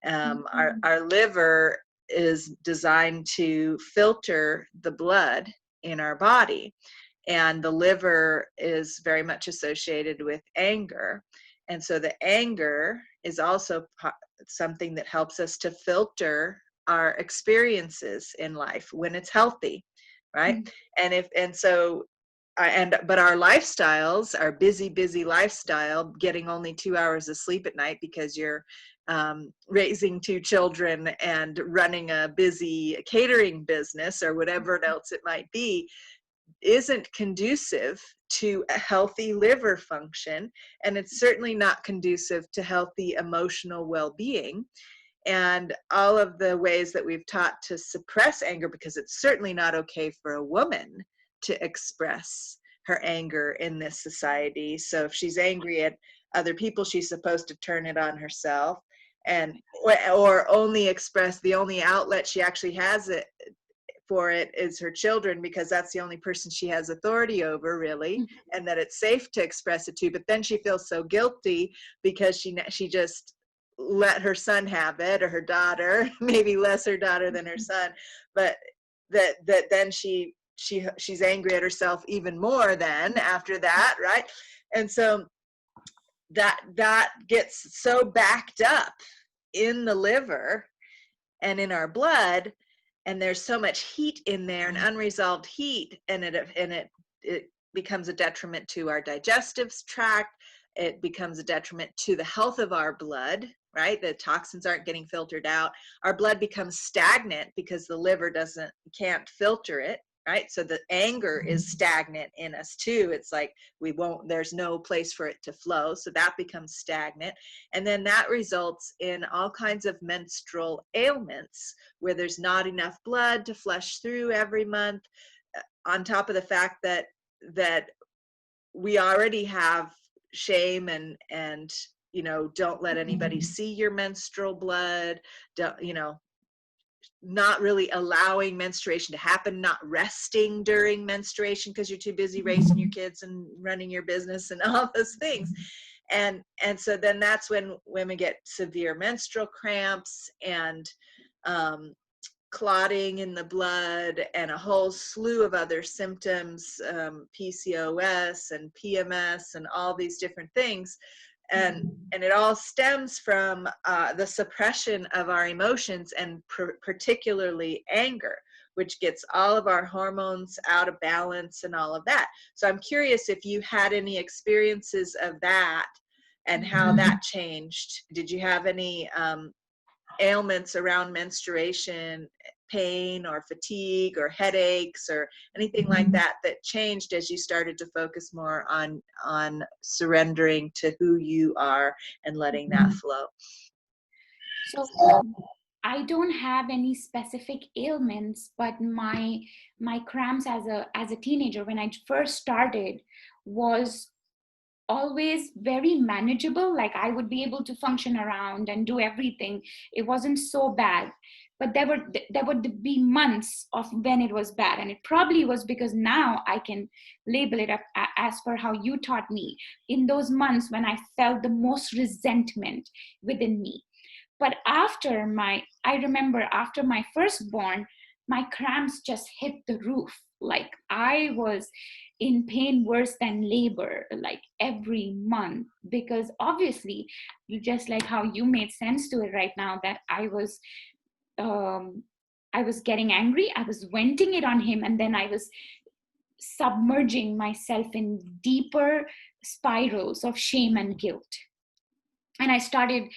Our liver is designed to filter the blood in our body, and the liver is very much associated with anger. And so the anger is also something that helps us to filter our experiences in life when it's healthy, right? But our lifestyles, our busy lifestyle, getting only 2 hours of sleep at night because you're raising 2 children and running a busy catering business or whatever else it might be, isn't conducive to a healthy liver function, and it's certainly not conducive to healthy emotional well-being. And all of the ways that we've taught to suppress anger, because it's certainly not okay for a woman to express her anger in this society. So if she's angry at other people, she's supposed to turn it on herself, and or only express, the only outlet she actually has it for it is her children, because that's the only person she has authority over, really, and that it's safe to express it to. But then she feels so guilty because she just let her son have it, or her daughter, maybe less her daughter than her son, but that then she's angry at herself even more then after that, right? And so that gets so backed up in the liver and in our blood, and there's so much heat in there, and unresolved heat, and it becomes a detriment to our digestive tract. It becomes a detriment to the health of our blood, right? The toxins aren't getting filtered out. Our blood becomes stagnant because the liver can't filter it, right? So the anger is stagnant in us too. It's like there's no place for it to flow. So that becomes stagnant. And then that results in all kinds of menstrual ailments where there's not enough blood to flush through every month, on top of the fact that we already have shame and don't let anybody see your menstrual blood, not really allowing menstruation to happen, not resting during menstruation because you're too busy raising your kids and running your business and all those things. And so then that's when women get severe menstrual cramps and clotting in the blood and a whole slew of other symptoms, PCOS and PMS and all these different things. And it all stems from the suppression of our emotions, and particularly anger, which gets all of our hormones out of balance and all of that. So I'm curious if you had any experiences of that and how that changed. Did you have any ailments around menstruation pain or fatigue or headaches or anything like that changed as you started to focus more on surrendering to who you are and letting that flow? So I don't have any specific ailments, but my cramps as a teenager when I first started was always very manageable. Like I would be able to function around and do everything. It wasn't so bad. But there would be months of when it was bad, and it probably was because now I can label it up as per how you taught me. In those months when I felt the most resentment within me, but I remember after my firstborn, my cramps just hit the roof. Like I was in pain worse than labor, like every month, because obviously, just like how you made sense to it right now, that um, I was getting angry, I was venting it on him, and then I was submerging myself in deeper spirals of shame and guilt. And I started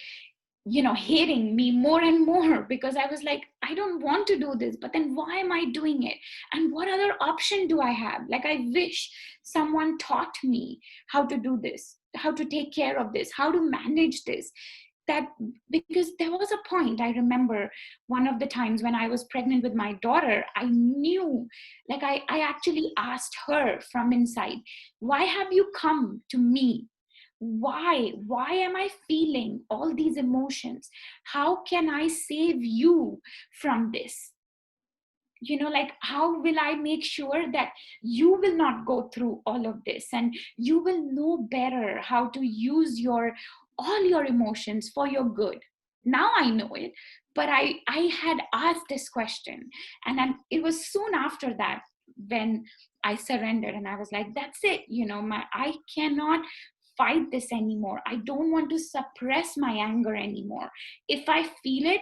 hating me more and more, because I was like, I don't want to do this, but then why am I doing it? And what other option do I have? Like, I wish someone taught me how to do this, how to take care of this, how to manage this. That, because there was a point, I remember one of the times when I was pregnant with my daughter, I knew, like I actually asked her from inside, why have you come to me? Why am I feeling all these emotions? How can I save you from this? Like, how will I make sure that you will not go through all of this, and you will know better how to use all your emotions for your good? Now I know it, but I had asked this question, and then it was soon after that when I surrendered, and I was like, that's it. I cannot fight this anymore. I don't want to suppress my anger anymore. If I feel it,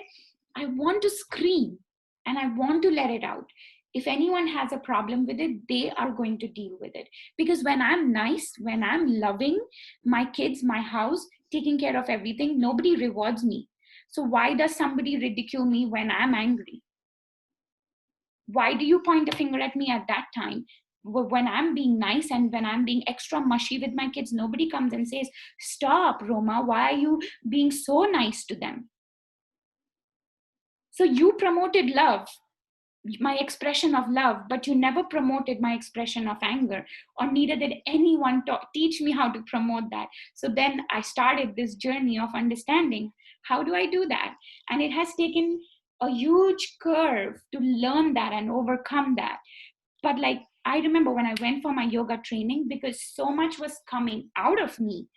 I want to scream and I want to let it out. If anyone has a problem with it, they are going to deal with it. Because when I'm nice, when I'm loving my kids, my house, taking care of everything, nobody rewards me. So why does somebody ridicule me when I'm angry? Why do you point a finger at me at that time? When I'm being nice and when I'm being extra mushy with my kids, nobody comes and says, stop, Roma, why are you being so nice to them? So you promoted love, my expression of love, but you never promoted my expression of anger, or neither did anyone teach me how to promote that. So then I started this journey of understanding, how do I do that? And it has taken a huge curve to learn that and overcome that. But like, I remember when I went for my yoga training, because so much was coming out of me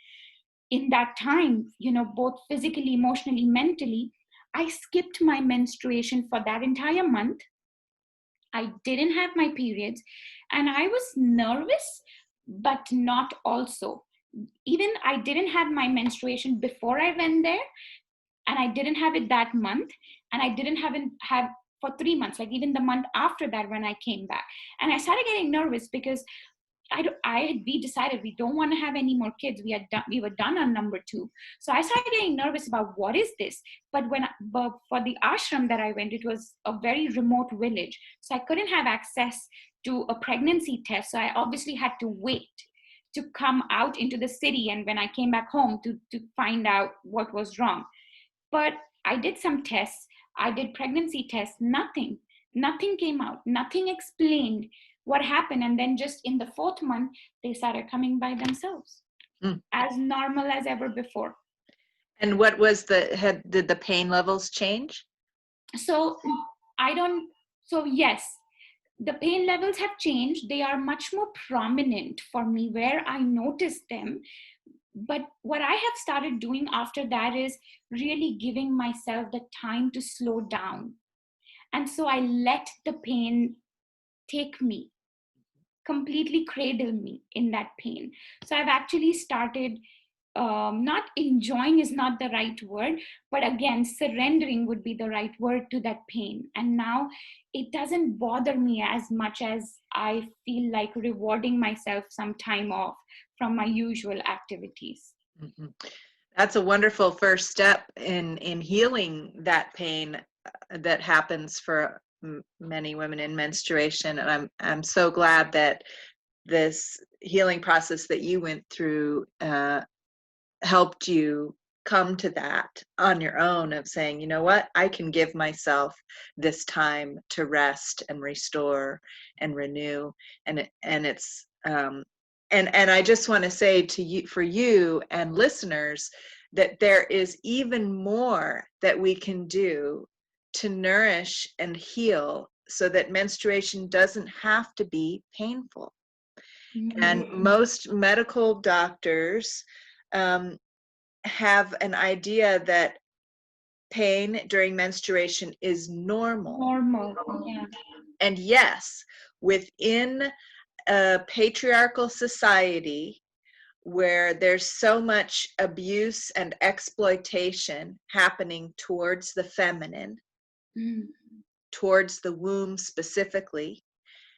in that time, both physically, emotionally, mentally, I skipped my menstruation for that entire month. I didn't have my periods, and I was nervous, but not also. Even I didn't have my menstruation before I went there, and I didn't have it that month, and I didn't have for 3 months, like even the month after that when I came back. And I started getting nervous because we decided we don't want to have any more kids. We were done on number 2. So I started getting nervous about what is this. But for the ashram that I went, it was a very remote village. So I couldn't have access to a pregnancy test. So I obviously had to wait to come out into the city. And when I came back home to find out what was wrong. But I did some tests. I did pregnancy tests. Nothing came out. Nothing explained what happened. And then just in the 4th month, they started coming by themselves, as normal as ever before. And what was did the pain levels change? So yes, the pain levels have changed. They are much more prominent for me where I noticed them. But what I have started doing after that is really giving myself the time to slow down. And so I let the pain take me, completely cradle me in that pain. So I've actually started, not enjoying is not the right word, but again, surrendering would be the right word to that pain. And now it doesn't bother me as much as I feel like rewarding myself some time off from my usual activities. Mm-hmm. That's a wonderful first step in healing that pain that happens for many women in menstruation, and I'm so glad that this healing process that you went through helped you come to that on your own, of saying, you know what, I can give myself this time to rest and restore and renew. And it's and I just want to say to you, for you and listeners, that there is even more that we can do to nourish and heal so that menstruation doesn't have to be painful. And most medical doctors have an idea that pain during menstruation is normal. Normal, yeah. And yes, within a patriarchal society where there's so much abuse and exploitation happening towards the feminine, towards the womb specifically,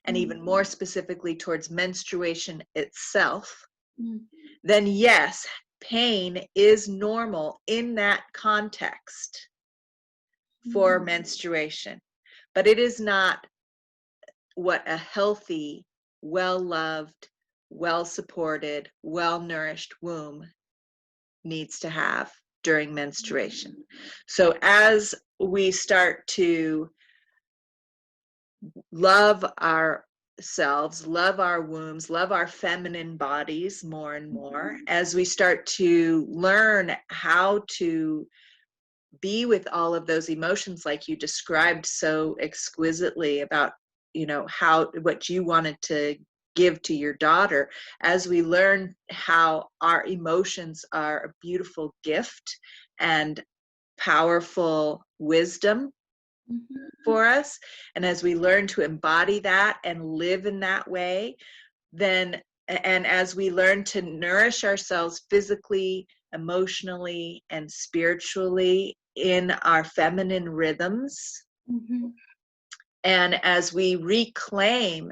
and even more specifically towards menstruation itself, then yes, pain is normal in that context for menstruation. But it is not what a healthy, well-loved, well-supported, well-nourished womb needs to have during menstruation. So as we start to love ourselves, love our wombs, love our feminine bodies more and more, as we start to learn how to be with all of those emotions, like you described so exquisitely about, you know, how, what you wanted to give to your daughter, as we learn how our emotions are a beautiful gift and powerful wisdom for us, and as we learn to embody that and live in that way, then, and as we learn to nourish ourselves physically, emotionally, and spiritually in our feminine rhythms, and as we reclaim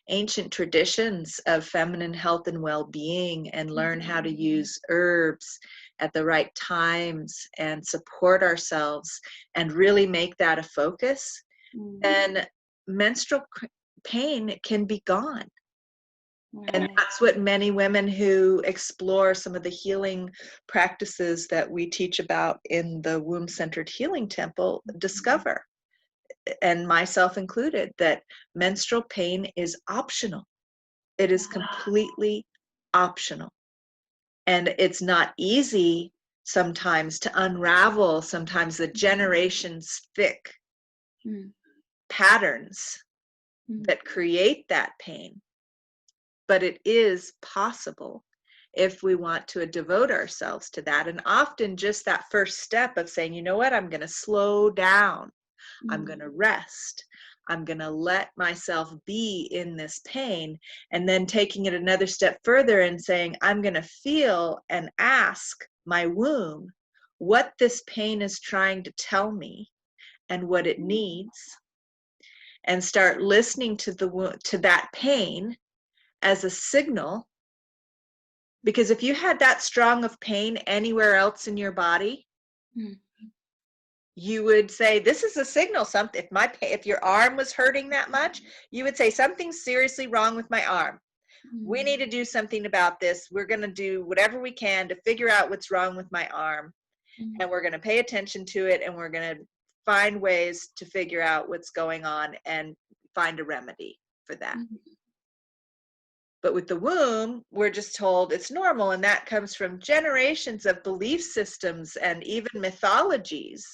ancient traditions of feminine health and well-being and learn how to use herbs at the right times and support ourselves and really make that a focus, then menstrual pain can be gone. And that's what many women who explore some of the healing practices that we teach about in the womb-centered healing temple discover, and myself included, that menstrual pain is optional. It is completely optional. And it's not easy sometimes to unravel sometimes the generations thick patterns that create that pain. But it is possible if we want to devote ourselves to that. And often just that first step of saying, you know what, I'm going to slow down. I'm going to rest. I'm going to let myself be in this pain. And then taking it another step further and saying, I'm going to feel and ask my womb what this pain is trying to tell me and what it needs. And start listening to that pain as a signal. Because if you had that strong of pain anywhere else in your body, you would say, this is a signal. Something, if your arm was hurting that much, you would say, something's seriously wrong with my arm. We need to do something about this. We're going to do whatever we can to figure out what's wrong with my arm. And we're going to pay attention to it, and we're going to find ways to figure out what's going on and find a remedy for that. But with the womb, we're just told it's normal, and that comes from generations of belief systems and even mythologies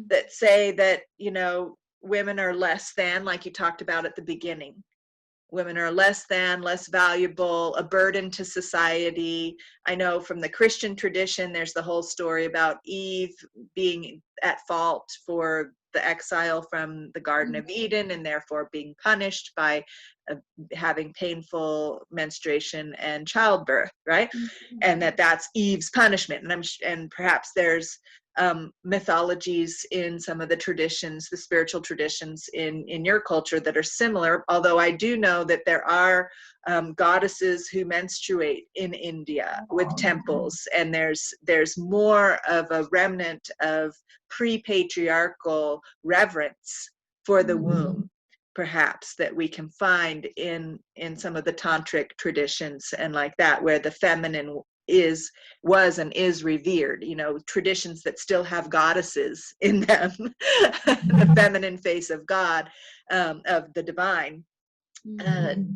that say that, you know, women are less than, like you talked about at the beginning. Women are less than, less valuable, a burden to society. I know from the Christian tradition, there's the whole story about Eve being at fault for the exile from the Garden of Eden, and therefore being punished by having painful menstruation and childbirth, right? And that's Eve's punishment. And perhaps there's mythologies in some of the traditions, the spiritual traditions in your culture that are similar, although I do know that there are goddesses who menstruate in India with temples, and there's more of a remnant of pre-patriarchal reverence for the womb, perhaps, that we can find in some of the tantric traditions and like that, where the feminine was and is revered, traditions that still have goddesses in them, the feminine face of God, of the divine,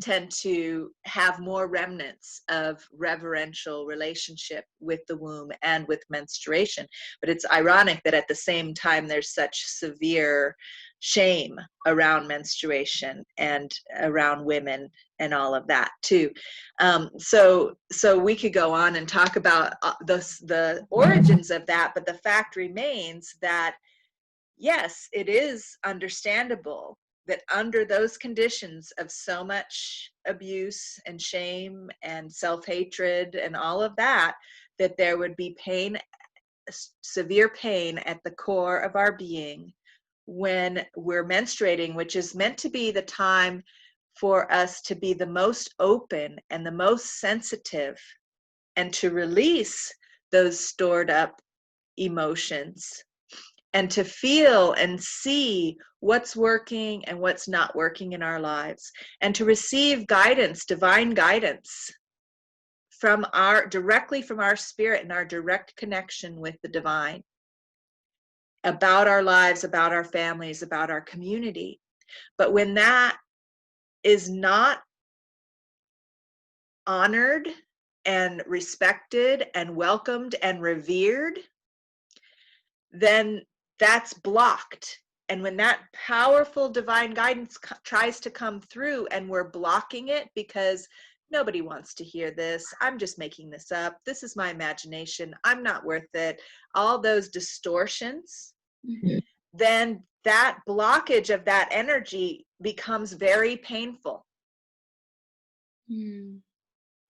tend to have more remnants of reverential relationship with the womb and with menstruation. But it's ironic that at the same time there's such severe shame around menstruation and around women and all of that too. So we could go on and talk about the origins of that, but the fact remains that yes, it is understandable that under those conditions of so much abuse and shame and self-hatred and all of that, that there would be pain, severe pain at the core of our being when we're menstruating, which is meant to be the time for us to be the most open and the most sensitive and to release those stored up emotions and to feel and see what's working and what's not working in our lives, and to receive guidance, divine guidance directly from our spirit and our direct connection with the divine about our lives, about our families, about our community. But when that is not honored and respected and welcomed and revered, then that's blocked. And when that powerful divine guidance tries to come through and we're blocking it because nobody wants to hear this, I'm just making this up, this is my imagination, I'm not worth it, all those distortions, then that blockage of that energy becomes very painful.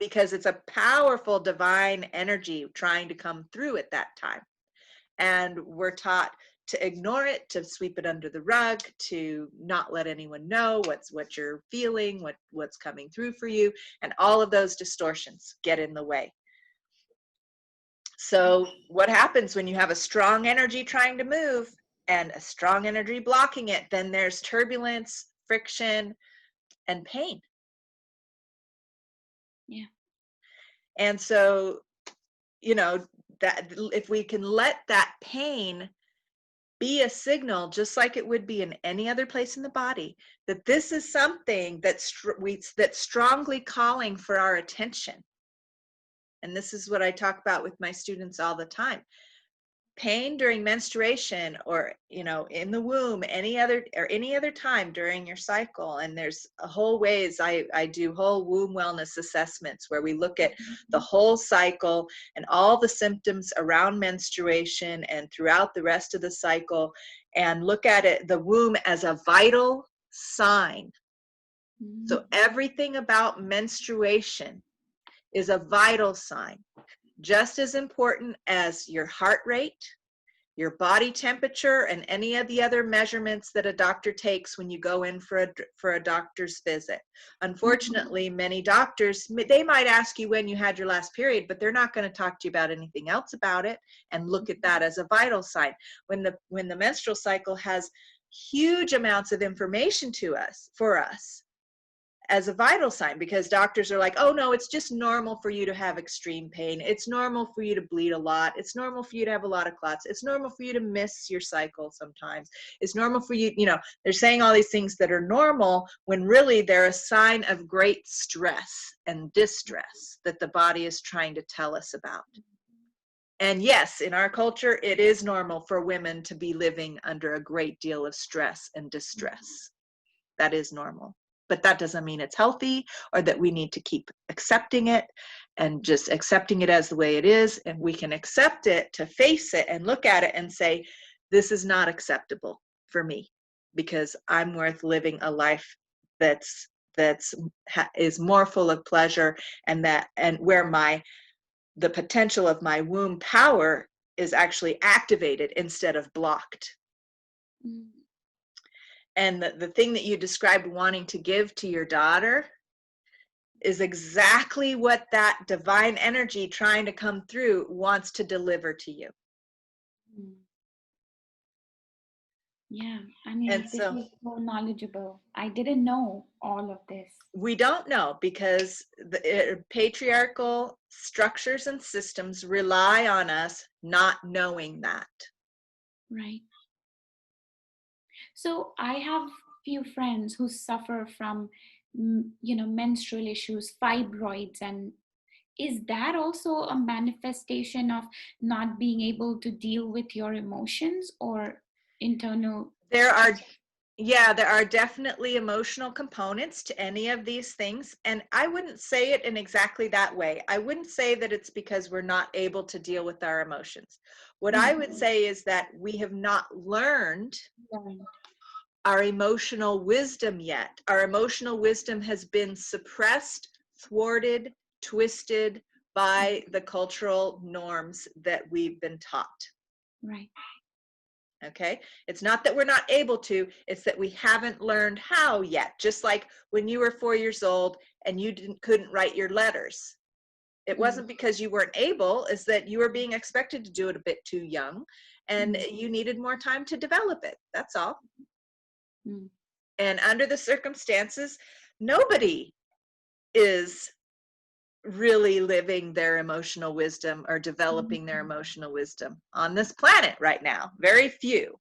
Because it's a powerful divine energy trying to come through at that time. And we're taught to ignore it, to sweep it under the rug, to not let anyone know what you're feeling, what's coming through for you, and all of those distortions get in the way. So what happens when you have a strong energy trying to move and a strong energy blocking it? Then there's turbulence, friction, and pain. Yeah. And so, that if we can let that pain be a signal, just like it would be in any other place in the body, that this is something that's strongly calling for our attention. And this is what I talk about with my students all the time. Pain during menstruation, or in the womb, any other time during your cycle, and there's a whole ways I do whole womb wellness assessments where we look at the whole cycle and all the symptoms around menstruation and throughout the rest of the cycle, and look at the womb as a vital sign. So everything about menstruation is a vital sign, just as important as your heart rate, your body temperature, and any of the other measurements that a doctor takes when you go in for a doctor's visit. Unfortunately, many doctors, they might ask you when you had your last period, but they're not going to talk to you about anything else about it and look at that as a vital sign. When the menstrual cycle has huge amounts of information for us as a vital sign, because doctors are like, oh no, it's just normal for you to have extreme pain. It's normal for you to bleed a lot. It's normal for you to have a lot of clots. It's normal for you to miss your cycle sometimes. It's normal for you, they're saying all these things that are normal when really they're a sign of great stress and distress that the body is trying to tell us about. And yes, in our culture, it is normal for women to be living under a great deal of stress and distress. That is normal. But that doesn't mean it's healthy, or that we need to keep accepting it and just accepting it as the way it is. And we can accept it, to face it and look at it and say, this is not acceptable for me, because I'm worth living a life is more full of pleasure, and where the potential of my womb power is actually activated instead of blocked. And the thing that you described wanting to give to your daughter is exactly what that divine energy trying to come through wants to deliver to you. Yeah, I mean, And this so is so knowledgeable. I didn't know all of this. we don't know because the patriarchal structures and systems rely on us not knowing that. Right. So I have few friends who suffer from, menstrual issues, fibroids, and is that also a manifestation of not being able to deal with your emotions or internal? There are, yeah, there are definitely emotional components to any of these things. And I wouldn't say it in exactly that way. I wouldn't say that it's because we're not able to deal with our emotions. What I would say is that we have not learned our emotional wisdom yet. Our emotional wisdom has been suppressed, thwarted, twisted by the cultural norms that we've been taught. Right. Okay, it's not that we're not able to, it's that we haven't learned how yet. Just like when you were 4 years old and you couldn't write your letters, it wasn't because you weren't able, it's that you were being expected to do it a bit too young and you needed more time to develop it. That's all. And under the circumstances, nobody is really living their emotional wisdom or developing their emotional wisdom on this planet right now. Very few.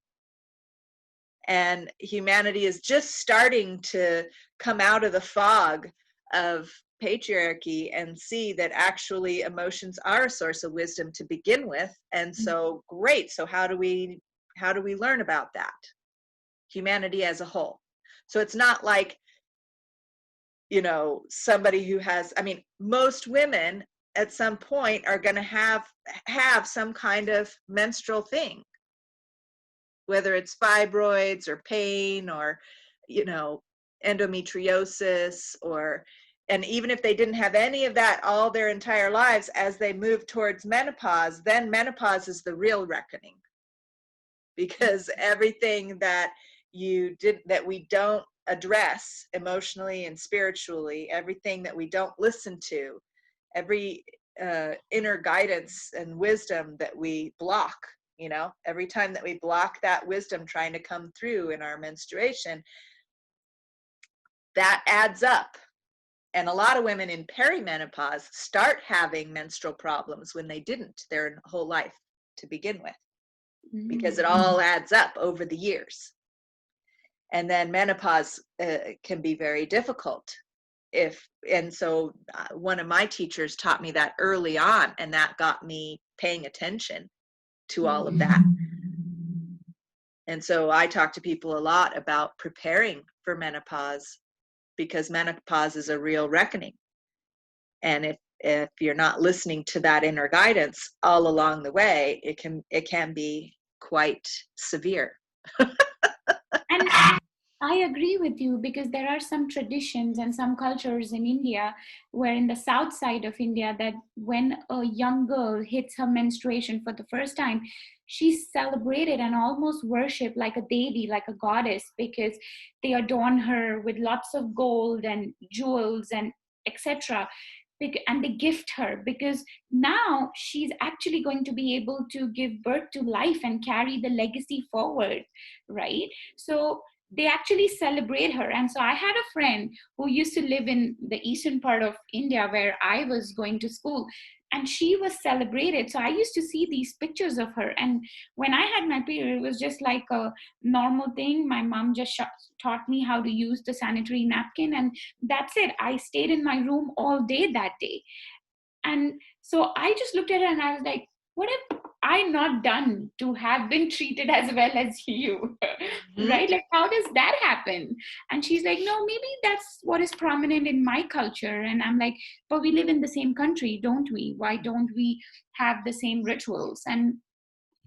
And humanity is just starting to come out of the fog of patriarchy and see that actually emotions are a source of wisdom to begin with. And so great, so how do we learn about that? Humanity as a whole. So it's not like, you know, somebody who has, I mean, most women at some point are going to have some kind of menstrual thing, whether it's fibroids or pain or, you know, endometriosis, or, and even if they didn't have any of that all their entire lives, as they move towards menopause, then menopause is the real reckoning, because everything that we don't address emotionally and spiritually, everything that we don't listen to, every inner guidance and wisdom that we block, you know, every time that we block that wisdom trying to come through in our menstruation, that adds up. And a lot of women in perimenopause start having menstrual problems when they didn't their whole life to begin with, because it all adds up over the years. And then menopause can be very difficult. So one of my teachers taught me that early on, and that got me paying attention to all of that. And so I talk to people a lot about preparing for menopause, because menopause is a real reckoning. And if you're not listening to that inner guidance all along the way, it can be quite severe. And I agree with you, because there are some traditions and some cultures in India, where in the south side of India, that when a young girl hits her menstruation for the first time, she's celebrated and almost worshipped like a deity, like a goddess, because they adorn her with lots of gold and jewels and etc. And they gift her, because now she's actually going to be able to give birth to life and carry the legacy forward, right? So they actually celebrate her. And so I had a friend who used to live in the eastern part of India where I was going to school, and she was celebrated. So I used to see these pictures of her, and when I had my period, it was just like a normal thing. My mom just taught me how to use the sanitary napkin, and that's it. I stayed in my room all day that day. And so I just looked at her and I was like, what have I not done to have been treated as well as you? Right? Like, how does that happen? And she's like, no, maybe that's what is prominent in my culture. And I'm like, but we live in the same country, don't we? Why don't we have the same rituals? And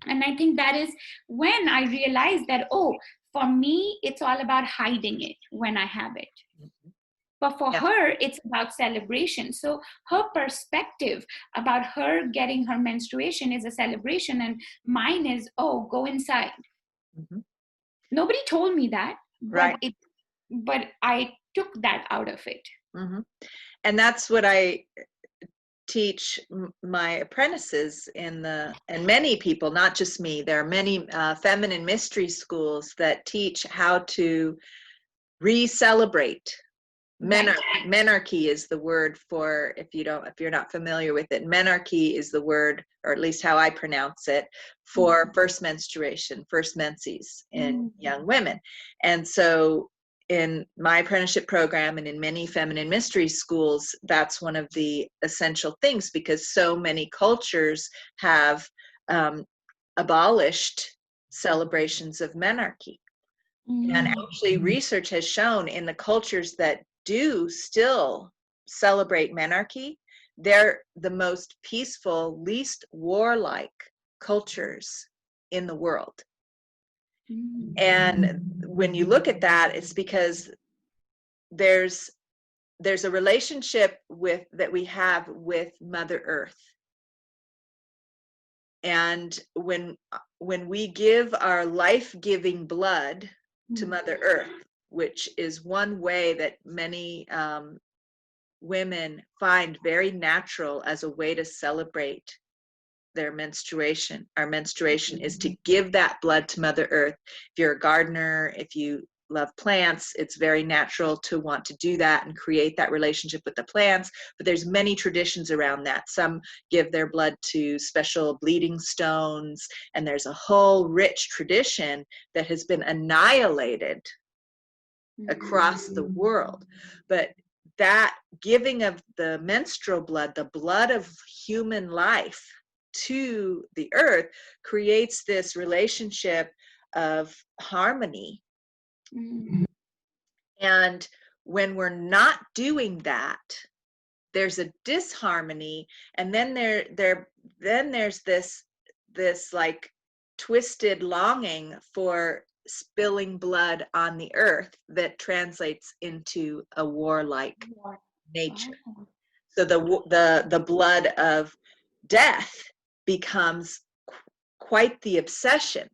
I think that is when I realized that, oh, for me, it's all about hiding it when I have it. But for her, it's about celebration. So her perspective about her getting her menstruation is a celebration, and mine is, oh, go inside. Nobody told me that, but Right. but I took that out of it. And that's what I teach my apprentices and many people, not just me, there are many feminine mystery schools that teach how to re-celebrate. Menarche is the word for, if you're not familiar with it, menarche is the word, or at least how I pronounce it, for first menstruation, first menses in young women. And so in my apprenticeship program and in many feminine mystery schools, that's one of the essential things, because so many cultures have abolished celebrations of menarche. And actually, research has shown in the cultures that do still celebrate menarche, they're the most peaceful, least warlike cultures in the world. And when you look at that, it's because there's a relationship that we have with Mother Earth. And when we give our life-giving blood to Mother Earth, which is one way that many women find very natural as a way to celebrate their menstruation. Our menstruation is to give that blood to Mother Earth. If you're a gardener, if you love plants, it's very natural to want to do that and create that relationship with the plants. But there's many traditions around that. Some give their blood to special bleeding stones, and there's a whole rich tradition that has been annihilated across the world. But that giving of the menstrual blood, the blood of human life, to the earth creates this relationship of harmony. And when we're not doing that, there's a disharmony, and then there's this like twisted longing for spilling blood on the earth that translates into a warlike nature. So the blood of death becomes quite the obsession.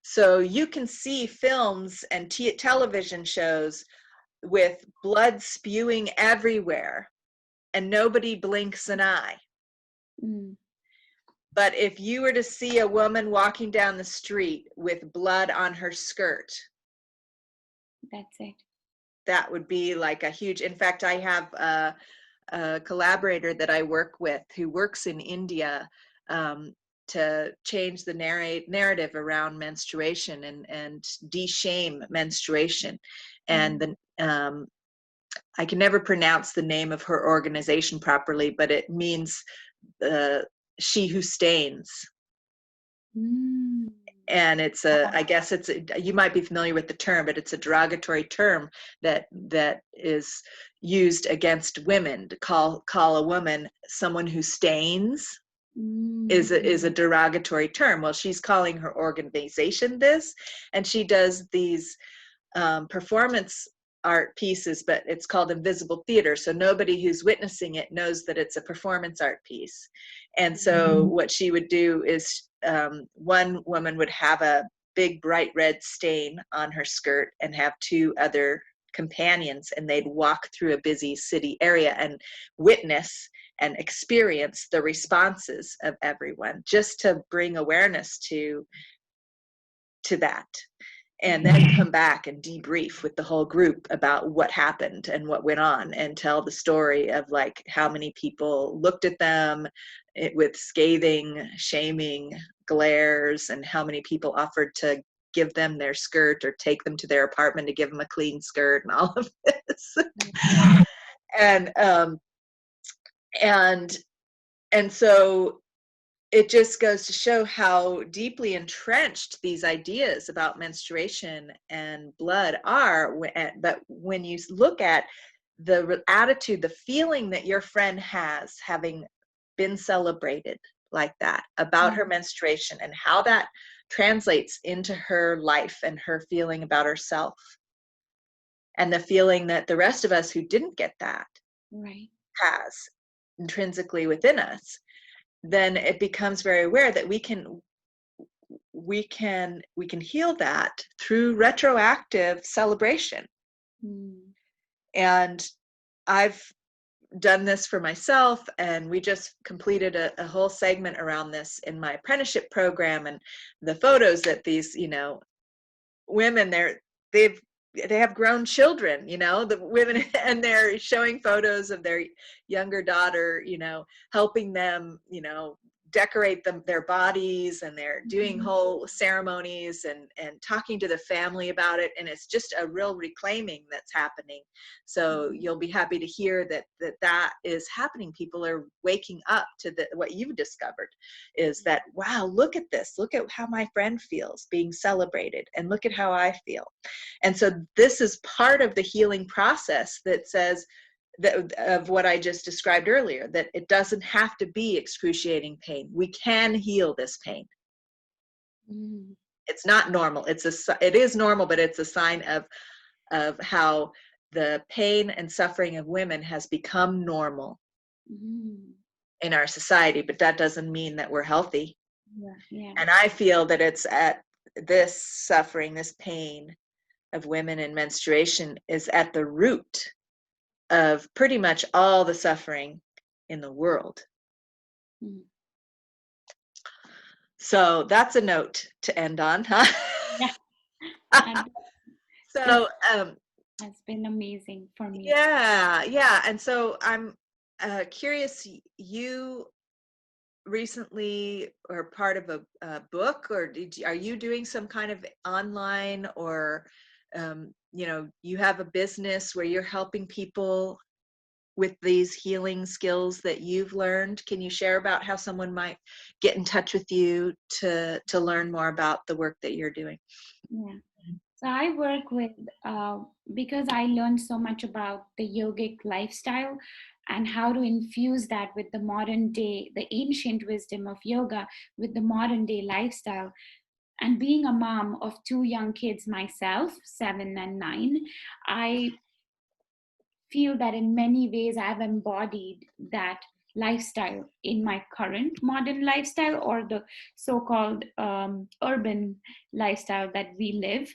So you can see films and television shows with blood spewing everywhere and nobody blinks an eye. But if you were to see a woman walking down the street with blood on her skirt, that's it. That would be like a huge, in fact, I have a collaborator that I work with who works in India to change the narrative around menstruation and de-shame menstruation. And I can never pronounce the name of her organization properly, but it means she who stains. And it's I guess you might be familiar with the term, but it's a derogatory term that is used against women. To call a woman someone who stains is a derogatory term. Well, she's calling her organization this, and she does these performance art pieces, but it's called invisible theater, so nobody who's witnessing it knows that it's a performance art piece. And so what she would do is one woman would have a big bright red stain on her skirt and have two other companions, and they'd walk through a busy city area and witness and experience the responses of everyone, just to bring awareness to that, and then come back and debrief with the whole group about what happened and what went on, and tell the story of like how many people looked at them with scathing, shaming glares, and how many people offered to give them their skirt or take them to their apartment to give them a clean skirt, and all of this. And so it just goes to show how deeply entrenched these ideas about menstruation and blood are. But when you look at the attitude, the feeling that your friend has having been celebrated like that about her menstruation, and how that translates into her life and her feeling about herself, and the feeling that the rest of us who didn't get that has intrinsically within us, then it becomes very aware that we can heal that through retroactive celebration. And I've done this for myself, and we just completed a whole segment around this in my apprenticeship program, and the photos that these, women, they have grown children, the women, and they're showing photos of their younger daughter, helping them, decorate their bodies, and they're doing whole ceremonies and talking to the family about it, and it's just a real reclaiming that's happening. So you'll be happy to hear that is happening. People are waking up to what you've discovered is that, wow, look at this, look at how my friend feels being celebrated, and look at how I feel. And so this is part of the healing process that says of what I just described earlier, that it doesn't have to be excruciating pain. We can heal this pain. It's not normal. It is normal, but it's a sign of how the pain and suffering of women has become normal in our society, but that doesn't mean that we're healthy. Yeah. And I feel that it's at this suffering, this pain of women in menstruation is at the root of pretty much all the suffering in the world. So that's a note to end on, huh? Yeah. So has been amazing for me. Yeah. And so I'm curious, you recently are part of a book, or are you doing some kind of online, or you have a business where you're helping people with these healing skills that you've learned? Can you share about how someone might get in touch with you to learn more about the work that you're doing? Yeah. So I work with, because I learned so much about the yogic lifestyle and how to infuse that with the modern day, the ancient wisdom of yoga with the modern day lifestyle. And being a mom of two young kids myself, 7 and 9, I feel that in many ways I've embodied that lifestyle in my current modern lifestyle, or the so-called urban lifestyle that we live.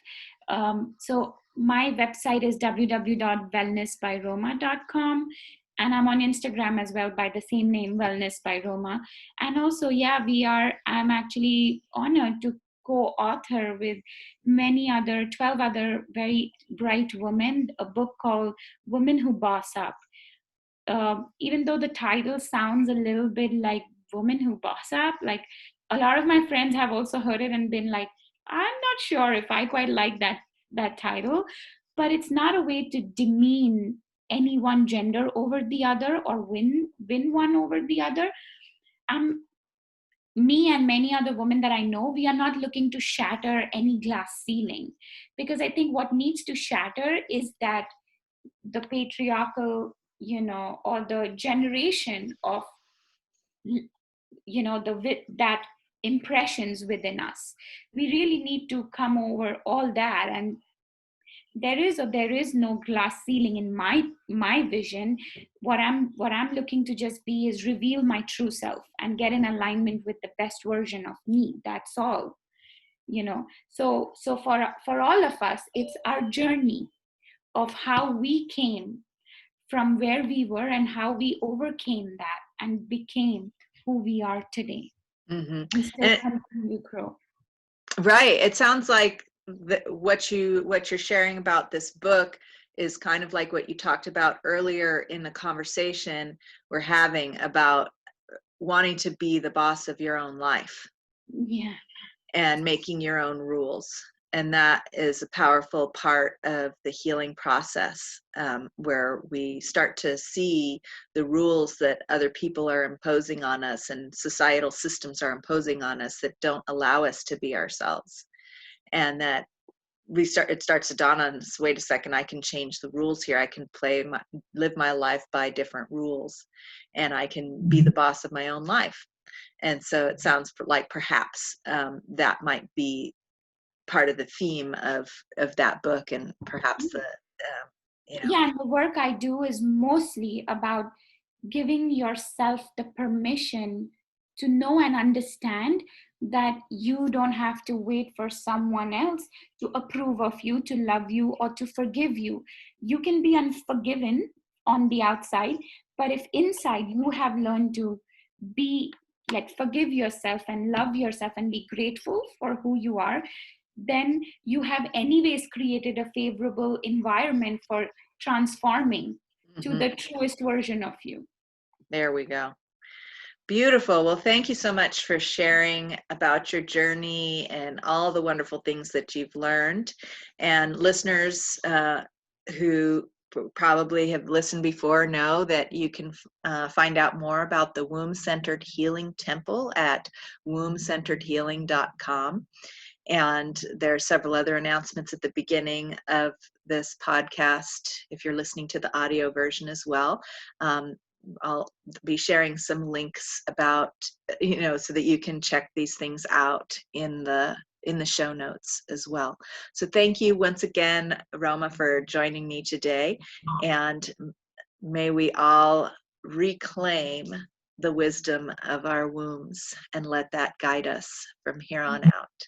So my website is www.wellnessbyroma.com, and I'm on Instagram as well by the same name, Wellness by Roma. And also, I'm actually honored to co-author with 12 other very bright women, a book called Women Who Boss Up. Even though the title sounds a little bit like Women Who Boss Up, like a lot of my friends have also heard it and been like, I'm not sure if I quite like that title, but it's not a way to demean any one gender over the other or win one over the other. Me and many other women that I know, we are not looking to shatter any glass ceiling, because I think what needs to shatter is that the patriarchal, or the generation of, that impressions within us. We really need to come over all that, and there is no glass ceiling in my vision. What I'm looking to just be is reveal my true self and get in alignment with the best version of me. That's all. So for all of us, it's our journey of how we came from where we were and how we overcame that and became who we are today. And still continue to grow. Right. It sounds like what you're sharing about this book is kind of like what you talked about earlier in the conversation we're having about wanting to be the boss of your own life. Yeah. And making your own rules. And that is a powerful part of the healing process, where we start to see the rules that other people are imposing on us and societal systems are imposing on us that don't allow us to be ourselves. And that it starts to dawn on us, wait a second, I can change the rules here. I can live my life by different rules, and I can be the boss of my own life. And so it sounds like perhaps that might be part of the theme of that book, and perhaps Yeah, and the work I do is mostly about giving yourself the permission to know and understand that you don't have to wait for someone else to approve of you, to love you, or to forgive you. You can be unforgiven on the outside. But if inside you have learned to be like forgive yourself and love yourself and be grateful for who you are, then you have anyways created a favorable environment for transforming to the truest version of you. There we go. Beautiful. Well, thank you so much for sharing about your journey and all the wonderful things that you've learned. And listeners who probably have listened before know that you can find out more about the Womb-Centered Healing Temple at wombcenteredhealing.com. And there are several other announcements at the beginning of this podcast if you're listening to the audio version as well. I'll be sharing some links about, so that you can check these things out in the show notes as well. So thank you once again, Roma, for joining me today. And may we all reclaim the wisdom of our wombs and let that guide us from here on out.